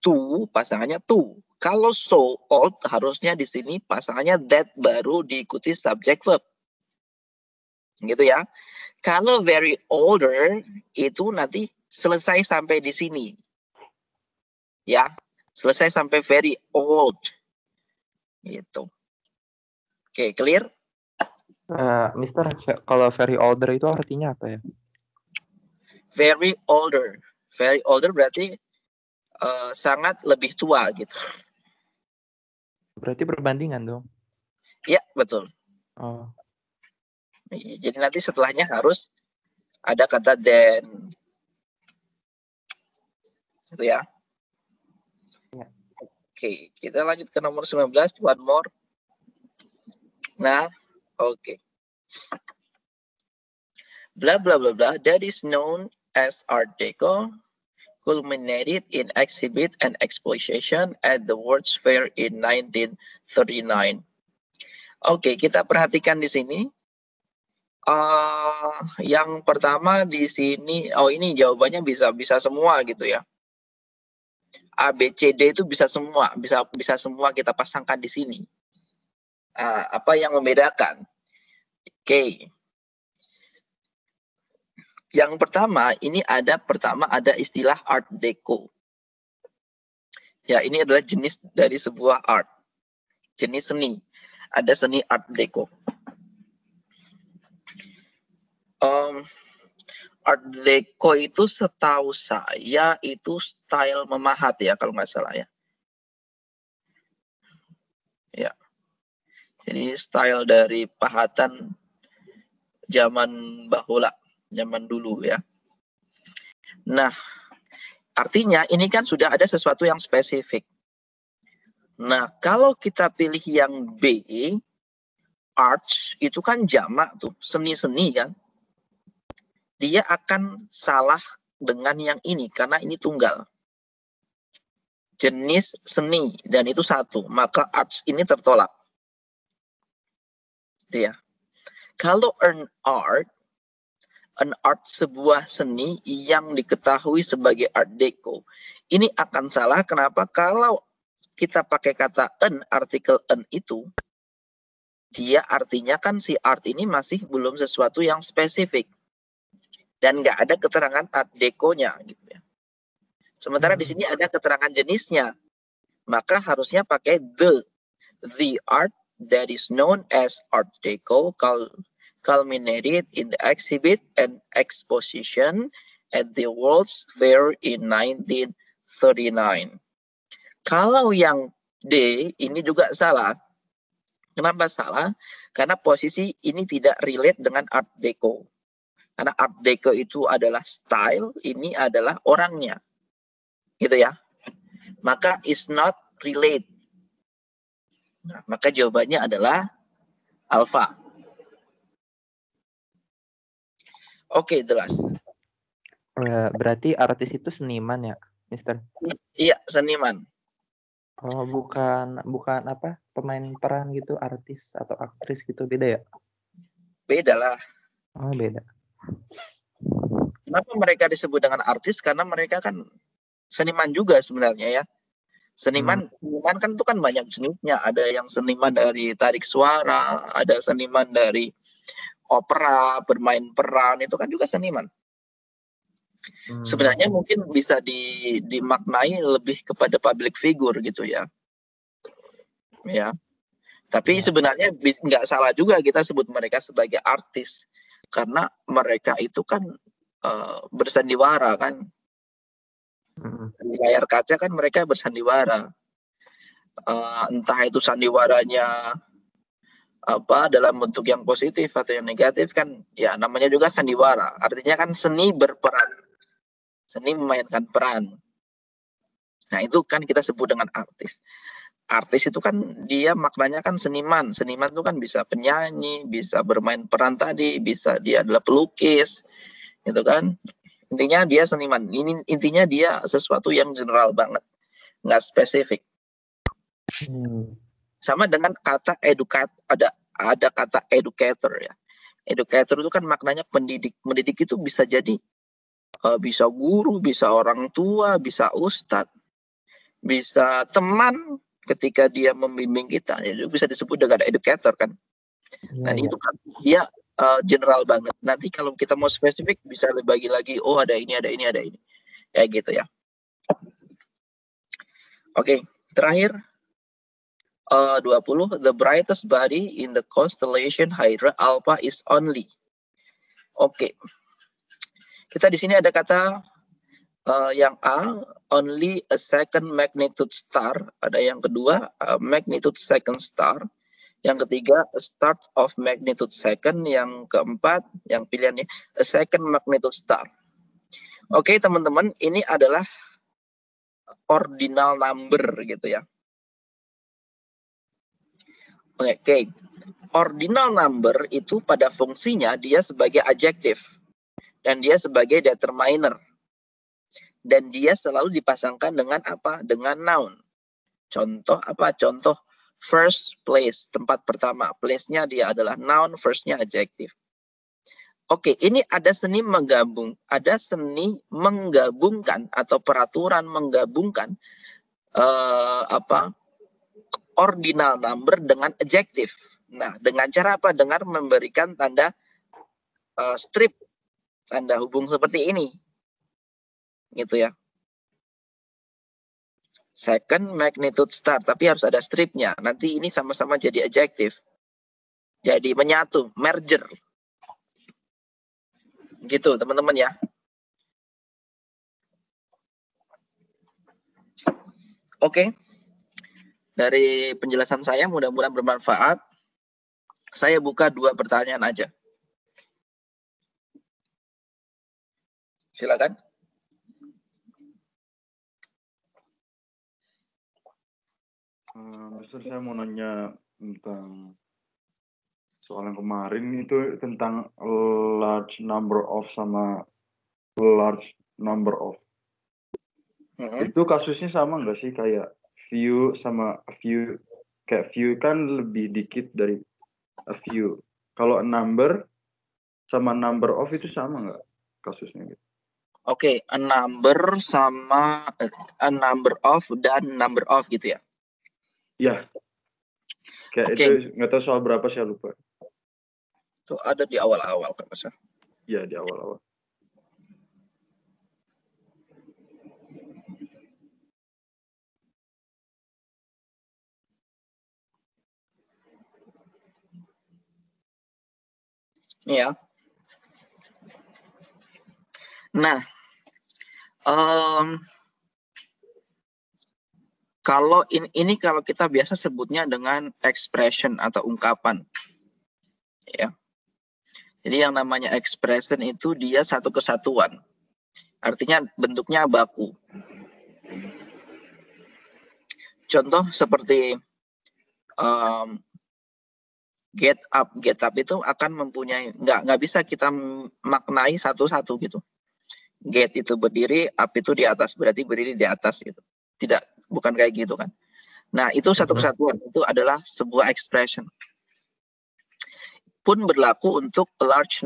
To, pasangannya to. Kalau so old, harusnya di sini pasangannya that baru diikuti subject verb. Gitu ya. Kalau very older, itu nanti selesai sampai di sini. Ya, selesai sampai very old. Gitu. Oke, clear? Mister, kalau very older itu artinya apa ya? Very older. Very older berarti sangat lebih tua gitu. Berarti perbandingan dong? Iya, betul. Oh. Jadi nanti setelahnya harus ada kata then. Gitu ya. Ya. Oke, kita lanjut ke nomor 19, one more. Nah, oke. Blah blah blah blah, that is known as Art Deco, culminated in exhibit and exposition at the World's Fair in 1939. Oke, kita perhatikan di sini. Yang pertama di sini, ini jawabannya bisa semua gitu ya. A, B, C, D itu bisa semua, bisa semua kita pasangkan di sini. Apa yang membedakan? Oke. Yang pertama, ada istilah Art Deco. Ya, ini adalah jenis dari sebuah art. Jenis seni. Ada seni Art Deco. Art Deco itu setahu saya itu style memahat ya, kalau nggak salah ya. Ya. Jadi style dari pahatan zaman bahula, zaman dulu ya. Nah, artinya ini kan sudah ada sesuatu yang spesifik. Nah, kalau kita pilih yang B, arts itu kan jamak tuh, seni-seni kan. Dia akan salah dengan yang ini karena ini tunggal. Jenis seni dan itu satu, maka arts ini tertolak. Gitu ya. Kalau an art sebuah seni yang diketahui sebagai Art Deco, ini akan salah. Kenapa? Kalau kita pakai kata an, artikel an itu, dia artinya kan si art ini masih belum sesuatu yang spesifik. Dan nggak ada keterangan Art Deco-nya gitu ya. Sementara di sini ada keterangan jenisnya. Maka harusnya pakai the art that is known as Art Deco culminated in the exhibit and exposition at the World's Fair in 1939. Kalau yang D ini juga salah. Kenapa salah? Karena posisi ini tidak relate dengan Art Deco. Karena Art Deco itu adalah style, ini adalah orangnya. Gitu ya. Maka is not relate. Nah, maka jawabannya adalah alpha. Oke, jelas. Berarti artis itu seniman ya, Mister? Iya, seniman. Oh, bukan apa? Pemain peran gitu, artis atau aktris gitu, beda ya? Beda lah. Oh, beda. Kenapa mereka disebut dengan artis? Karena mereka kan seniman juga sebenarnya ya. Seniman kan itu kan banyak jenisnya. Ada yang seniman dari tarik suara, ada seniman dari opera, bermain peran, itu kan juga seniman. Sebenarnya mungkin bisa dimaknai lebih kepada public figure gitu ya. Ya. Tapi sebenarnya nggak salah juga kita sebut mereka sebagai artis. Karena mereka itu kan bersandiwara kan. Di layar kaca kan mereka bersandiwara. Entah itu sandiwaranya dalam bentuk yang positif atau yang negatif kan ya namanya juga sandiwara. Artinya kan seni berperan. Seni memainkan peran. Nah, itu kan kita sebut dengan artis. Artis itu kan dia maknanya kan seniman. Seniman itu kan bisa penyanyi, bisa bermain peran tadi, bisa dia adalah pelukis. Gitu kan. Intinya dia seniman. Ini intinya dia sesuatu yang general banget. Nggak spesifik. Sama dengan kata educate, ada kata educator ya. Educator itu kan maknanya pendidik. Mendidik itu bisa jadi bisa guru, bisa orang tua, bisa ustadz, bisa teman ketika dia membimbing kita. Itu bisa disebut dengan educator kan. Nah, itu kan dia general banget. Nanti kalau kita mau spesifik bisa dibagi lagi. Oh, ada ini, ada ini, ada ini. Kayak gitu ya. Oke, terakhir 20. The brightest body in the constellation Hydra Alpha is only. Oke. Kita di sini ada kata yang A, only a second magnitude star. Ada yang kedua, magnitude second star. Yang ketiga, a start of magnitude second. Yang keempat, yang pilihannya, a second magnitude star. Oke, teman-teman, ini adalah ordinal number gitu ya. Oke, ordinal number itu pada fungsinya dia sebagai adjektif. Dan dia sebagai determiner. Dan dia selalu dipasangkan dengan apa? Dengan noun. Contoh apa? Contoh first place, tempat pertama. Place-nya dia adalah noun, first-nya adjektif. Oke, ini ada seni menggabungkan atau peraturan menggabungkan ordinal number dengan adjective. Nah, dengan cara apa? Dengan memberikan tanda strip, tanda hubung seperti ini, gitu ya. Second magnitude star, tapi harus ada stripnya. Nanti ini sama-sama jadi adjective, jadi menyatu, merger. Gitu teman-teman ya. Oke. Dari penjelasan saya mudah-mudahan bermanfaat. Saya buka 2 pertanyaan aja. Silakan. Mister, saya mau nanya tentang soal yang kemarin itu tentang large number of sama large number of. Itu kasusnya sama nggak sih kayak few sama a few? Kayak few kan lebih dikit dari a few. Kalau number sama number of itu sama nggak kasusnya gitu? Oke, a number sama a number of dan number of gitu ya? Iya. Kayak itu nggak tahu soal berapa, saya lupa. Itu ada di awal-awal kan Mas? Iya, di awal-awal. Iya. Nah, kalau ini kalau kita biasa sebutnya dengan expression atau ungkapan, ya. Jadi yang namanya expression itu dia satu kesatuan, artinya bentuknya baku. Contoh seperti get up itu akan mempunyai nggak bisa kita maknai satu-satu gitu. Get itu berdiri, up itu di atas, berarti berdiri di atas gitu. Tidak, bukan kayak gitu kan. Nah, itu satu kesatuan, itu adalah sebuah expression. Pun berlaku untuk a large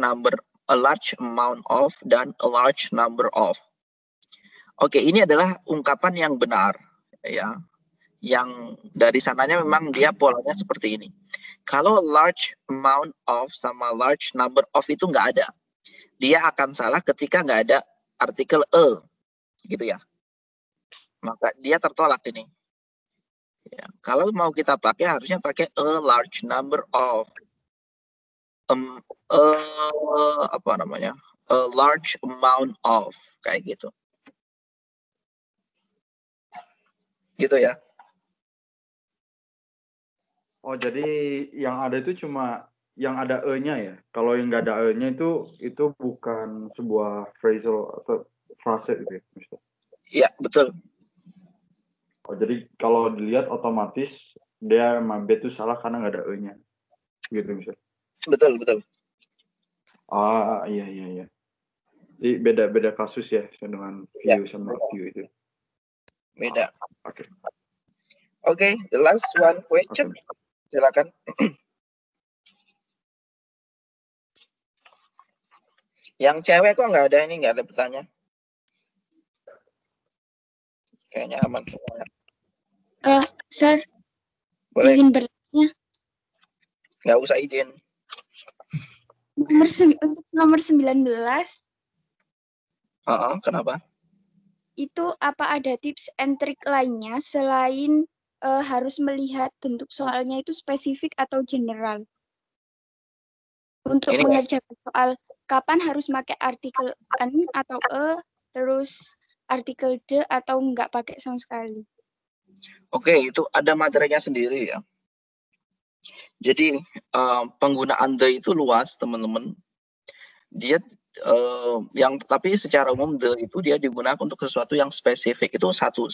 amount of dan a large number of. Oke, ini adalah ungkapan yang benar ya. Yang dari sananya memang dia polanya seperti ini. Kalau large amount of sama large number of itu nggak ada. Dia akan salah ketika nggak ada artikel a, gitu ya. Maka dia tertolak ini. Ya, kalau mau kita pakai harusnya pakai a large number of. A large amount of, kayak gitu. Gitu ya. Oh, jadi yang ada itu cuma yang ada e-nya ya. Kalau yang nggak ada e-nya itu bukan sebuah phrasal atau frase gitu ya, Mister? Iya, betul. Oh, jadi kalau dilihat otomatis dia B itu salah karena nggak ada e-nya. Gitu, Mister. Betul. Iya. Jadi beda kasus ya dengan view sama view itu. Beda. Oke. Oke, the last one question. Silakan. Yang cewek kok nggak ada pertanyaan? Kayaknya aman semua. Sir, boleh. Izin bertanya. Nggak usah izin. Untuk nomor 19. Kenapa? Itu apa ada tips and trick lainnya selain harus melihat bentuk soalnya itu spesifik atau general? Untuk mengerjakan soal kapan harus pakai artikel an atau terus artikel the atau nggak pakai sama sekali. Oke, itu ada materinya sendiri ya. Jadi penggunaan the itu luas, teman-teman. Dia tapi secara umum the itu dia digunakan untuk sesuatu yang spesifik. Itu satu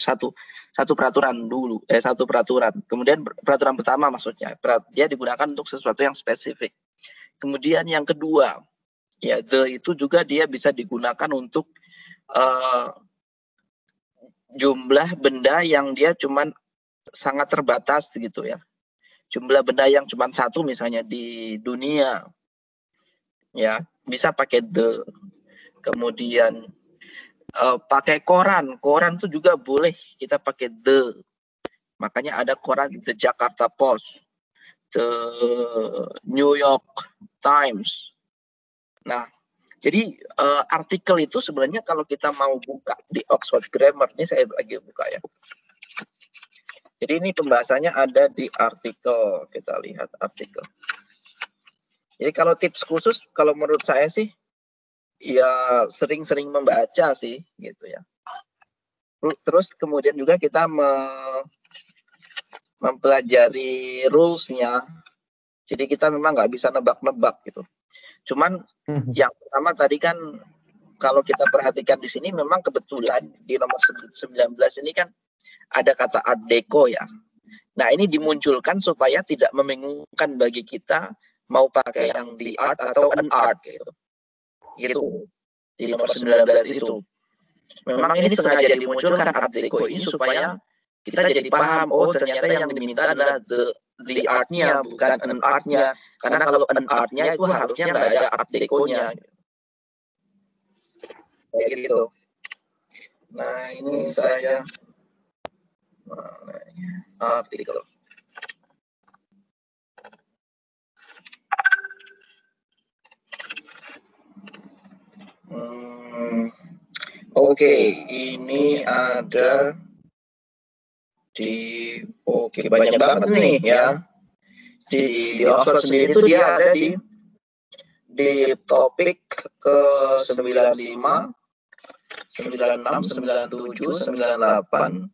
peraturan dulu, satu peraturan. Kemudian peraturan pertama maksudnya dia digunakan untuk sesuatu yang spesifik. Kemudian yang kedua, ya the itu juga dia bisa digunakan untuk jumlah benda yang dia cuman sangat terbatas gitu ya. Jumlah benda yang cuma satu misalnya di dunia, ya. bisa pakai the. Kemudian pakai koran tuh juga boleh kita pakai the. Makanya ada koran The Jakarta Post, The New York Times. Nah, jadi artikel itu sebenarnya kalau kita mau buka di Oxford Grammar, ini saya lagi buka ya. Jadi ini pembahasannya ada di artikel, kita lihat artikel. Jadi kalau tips khusus, kalau menurut saya sih, ya sering-sering membaca sih, gitu ya. Terus kemudian juga kita mempelajari rules-nya. Jadi kita memang nggak bisa nebak-nebak gitu. Cuman yang pertama tadi kan, kalau kita perhatikan di sini memang kebetulan di nomor 19 ini kan ada kata art deco ya. Nah ini dimunculkan supaya tidak membingungkan bagi kita mau pakai yang the art atau an art gitu. Gitu di nomor 19 itu. Memang ini sengaja dimunculkan art deco ini supaya kita jadi paham, oh ternyata yang diminta adalah the art-nya, bukan an art-nya. Karena kalau an art-nya itu harusnya nggak ada art deco-nya. Kayak gitu. Nah ini saya artikel. Oke, ini ada di banyak banget nih ya. Di Oxford sendiri itu dia ada di topik ke 95, 96, 97, 98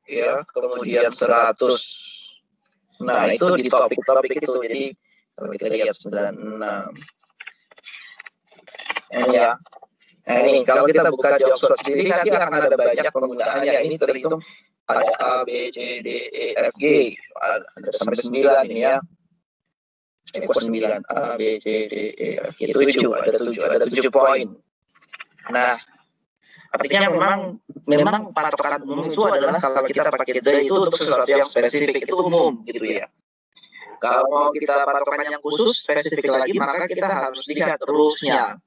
ya, kemudian 100. Nah, itu di topik-topik itu. Jadi kalau kita lihat 96. Ini ya. Nah, ini kalau kita buka di Oxford sendiri nanti akan ada banyak penggunaannya. Ini terhitung ada A, B, C, D, E, F, G. Ada sampai 9 ini ya. 9 A, B, C, D, E, F, G. 7, ada 7 poin. Nah, artinya memang patokan umum itu adalah kalau kita pakai the itu untuk sesuatu yang spesifik, itu umum gitu ya. Kalau kita patokan yang khusus spesifik lagi, maka kita harus lihat rules-nya.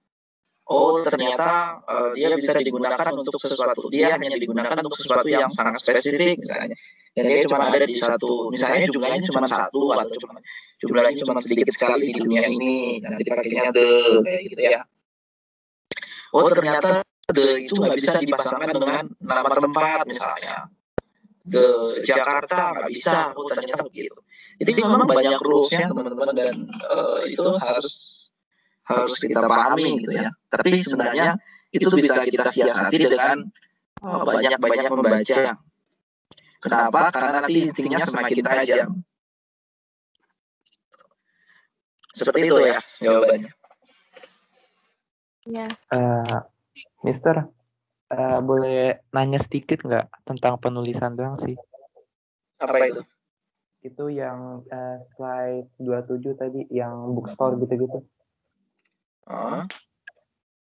Oh ternyata dia bisa digunakan untuk sesuatu, dia hanya digunakan untuk sesuatu yang sangat spesifik misalnya, dan dia cuma ada di satu, misalnya jumlahnya cuma 1 atau jumlahnya cuma sedikit sekali di dunia ini, nanti pakainya the kayak gitu ya. Oh ternyata the itu nggak bisa dipasangkan dengan nama tempat misalnya, the Jakarta nggak bisa, oh ternyata begitu. Jadi memang banyak rules-nya teman-teman, dan itu harus kita pahami gitu ya. Tapi sebenarnya itu bisa kita siasati dengan banyak-banyak membaca. Kenapa? Karena nanti instingnya semakin tajam. Seperti itu ya jawabannya. Ya. Mister, boleh nanya sedikit nggak tentang penulisan doang sih? Apa itu? Itu yang slide 27 tadi, yang bookstore gitu-gitu.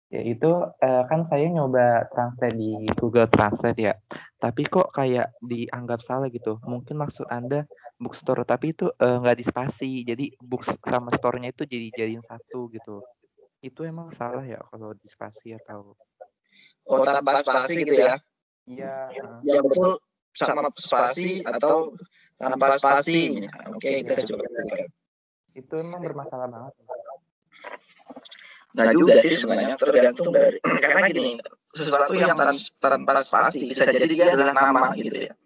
Ya itu kan saya nyoba translate di Google Translate ya, tapi kok kayak dianggap salah gitu. Mungkin maksud Anda bookstore, tapi itu nggak dispasi, jadi books sama store-nya itu jadiin satu gitu. Itu emang salah ya kalau dispasi atau? Oh tanpa spasi gitu ya? Iya. Yang betul sama spasi atau tanpa spasi. Oke, kita coba. Itu emang bermasalah banget. Nah juga sih sebenarnya, tergantung dari, karena gini, sesuatu yang tanpa spasi bisa jadi dia adalah nama gitu ya.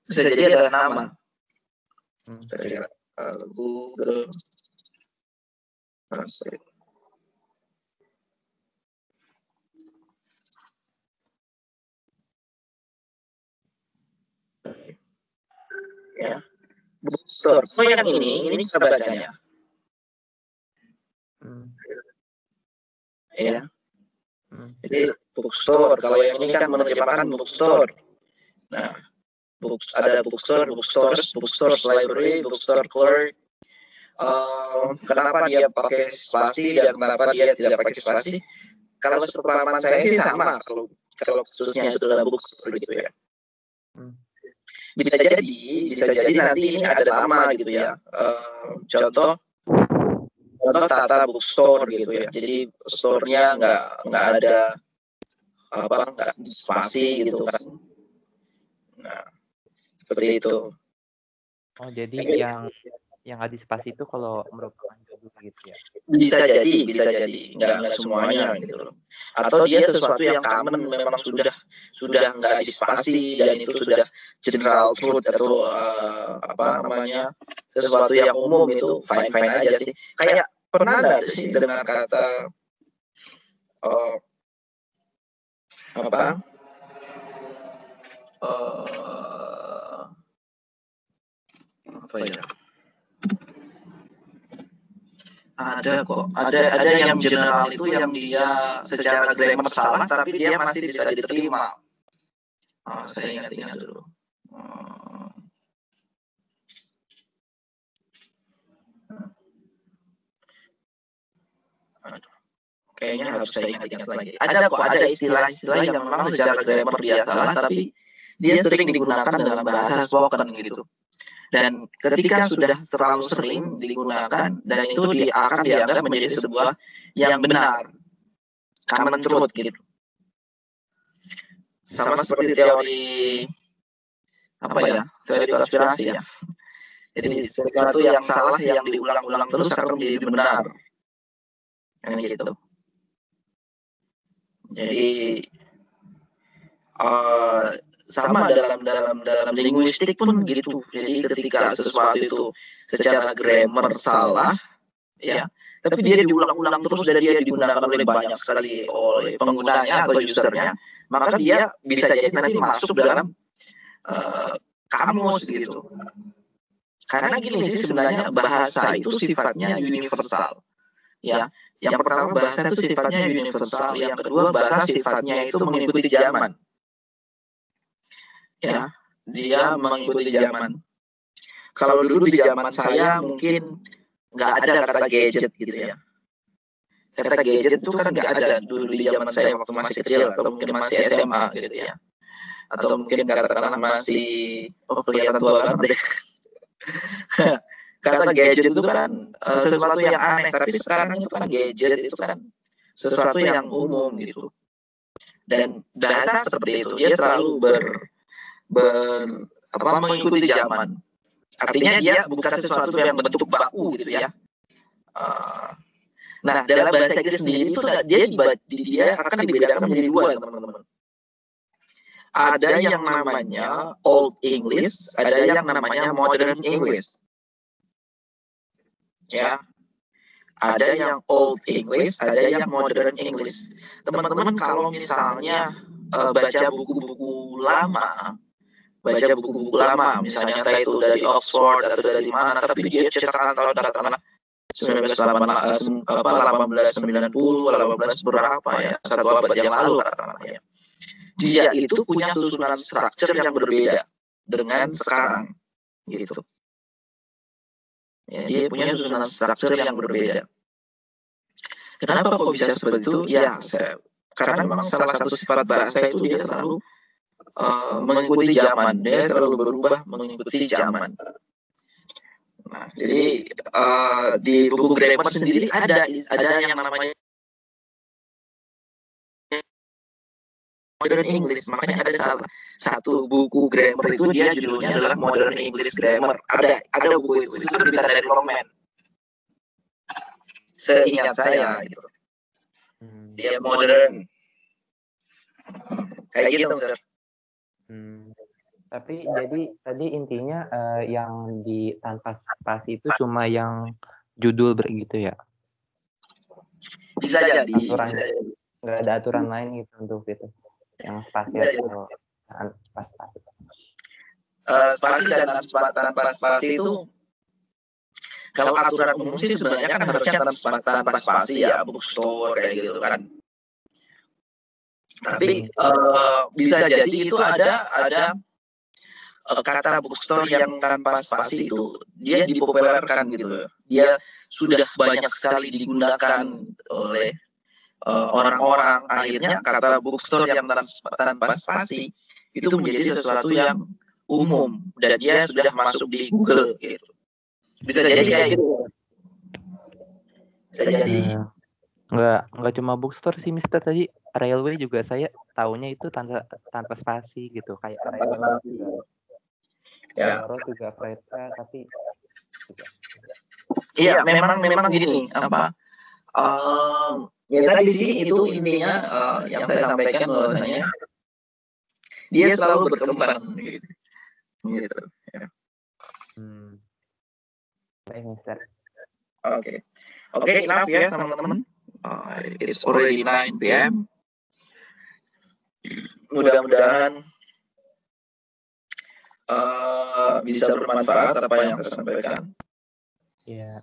Bisa jadi adalah nama. Kayak Google Translate. Ya. Bookstore. Oh yang ini cara bacanya. Ya. Jadi bookstore, kalau yang ini kan menerjemahkan bookstore. Nah, ada bookstore, bookstores, library, bookstore clerk. Kenapa dia pakai spasi dan kenapa dia tidak pakai spasi? Kalau sepemahaman saya sih sama. Kalau khususnya itu adalah bookstore gitu ya. Bisa jadi nanti ini ada nama gitu ya. Contoh contoh Tata Bookstore gitu ya. Jadi store-nya nggak ada nggak spasi gitu kan. Nah, seperti itu. Oh, jadi yang ada spasi itu kalau merupakan judul gitu ya. Bisa jadi, nggak semuanya gitu loh. Atau dia sesuatu yang common memang sudah nggak di spasi dan itu sudah general truth atau sesuatu yang umum itu fine aja sih. Kayak pernah nggak sih dengan kata ada yang general itu yang dia secara grammar salah tapi dia masih bisa diterima. Saya ingat dulu. Kayaknya harus saya ingat lagi. Ada istilah-istilah yang memang secara grammar dia salah tapi dia sering digunakan dalam bahasa spoken gitu. Dan ketika sudah terlalu sering digunakan dan itu akan dianggap menjadi sebuah yang benar, common truth gitu. Sama seperti teori teori konspirasi ya. Jadi sesuatu yang salah yang diulang-ulang terus akan menjadi benar, yang gitu. Jadi sama dalam linguistik pun gitu. Jadi ketika sesuatu itu secara grammar salah, ya, tapi dia diulang-ulang terus dan dia digunakan oleh banyak sekali oleh penggunanya atau usernya, maka dia bisa jadi nanti masuk dalam kamus gitu. Karena gini sih sebenarnya bahasa itu sifatnya universal, ya. Yang pertama bahasa itu sifatnya universal, yang kedua bahasa sifatnya itu mengikuti zaman. Ya, dia mengikuti zaman. Kalau dulu di zaman saya mungkin nggak ada kata gadget gitu ya. Kata gadget itu kan nggak ada dulu di zaman saya waktu masih kecil atau mungkin masih SMA gitu ya. Atau mungkin katakanlah masih kelihatan tua banget deh. Kata gadget itu kan sesuatu yang aneh, tapi sekarang itu kan gadget itu kan sesuatu yang umum gitu. Dan bahasa seperti itu dia selalu mengikuti zaman. Artinya dia bukan sesuatu yang bentuk baku gitu ya. Nah, dalam bahasa Inggris sendiri itu dia akan dibedakan menjadi dua, teman-teman. Ada yang namanya Old English, ada yang namanya Modern English. Ya. Ada yang Old English, ada yang Modern English. Teman-teman kalau misalnya baca buku-buku lama, misalnya entah itu dari Oxford atau dari mana, tapi dia cetakan tahun katakanlah 1890, 18 berapa ya, satu abad yang lalu katakanlah ya. Dia itu punya susunan struktur yang berbeda dengan sekarang, gitu. Ya, dia punya susunan struktur yang berbeda. Kenapa kok bisa seperti itu? Ya, karena memang salah satu sifat bahasa itu dia selalu mengikuti zaman, dia selalu berubah mengikuti zaman. Nah, jadi di buku grammar sendiri ada yang namanya Modern English, makanya ada satu buku grammar itu dia judulnya adalah Modern English Grammar. Ada buku itu terbitan dari Roman. Seingat saya gitu. Dia modern. Kayak gitu, Sir. Tapi jadi tadi intinya yang di tanpa spasi itu cuma yang judul begitu ya? Bisa jadi. Nggak ada aturan lain gitu untuk itu? Yang spasi atau tanpa spasi? Spasi dan tanpa spasi itu kalau aturan umum sih sebenarnya kan harusnya tanpa spasi ya, bookstore kayak gitu kan. Tapi bisa jadi itu ada kata bookstore yang tanpa spasi itu dia dipopulerkan gitu. Dia sudah banyak sekali digunakan oleh orang-orang. Akhirnya kata bookstore yang tanpa spasi itu menjadi sesuatu yang umum dan dia sudah masuk di Google gitu. Bisa jadi kayak gitu. Bisa jadi. Nggak cuma bookstore sih Mister, tadi railway juga saya taunya itu tanpa spasi gitu, kayak railroad juga. Ya. Railroad juga kereta, tapi Iya, memang gini apa? Ya tadi sih itu intinya yang saya sampaikan bahwasanya dia selalu berkembang gitu. Gitu. Ya. Baik Mister. Oke, enough ya teman-teman. It's already 9 p.m. Mudah-mudahan bisa bermanfaat apa yang saya sampaikan. Ya.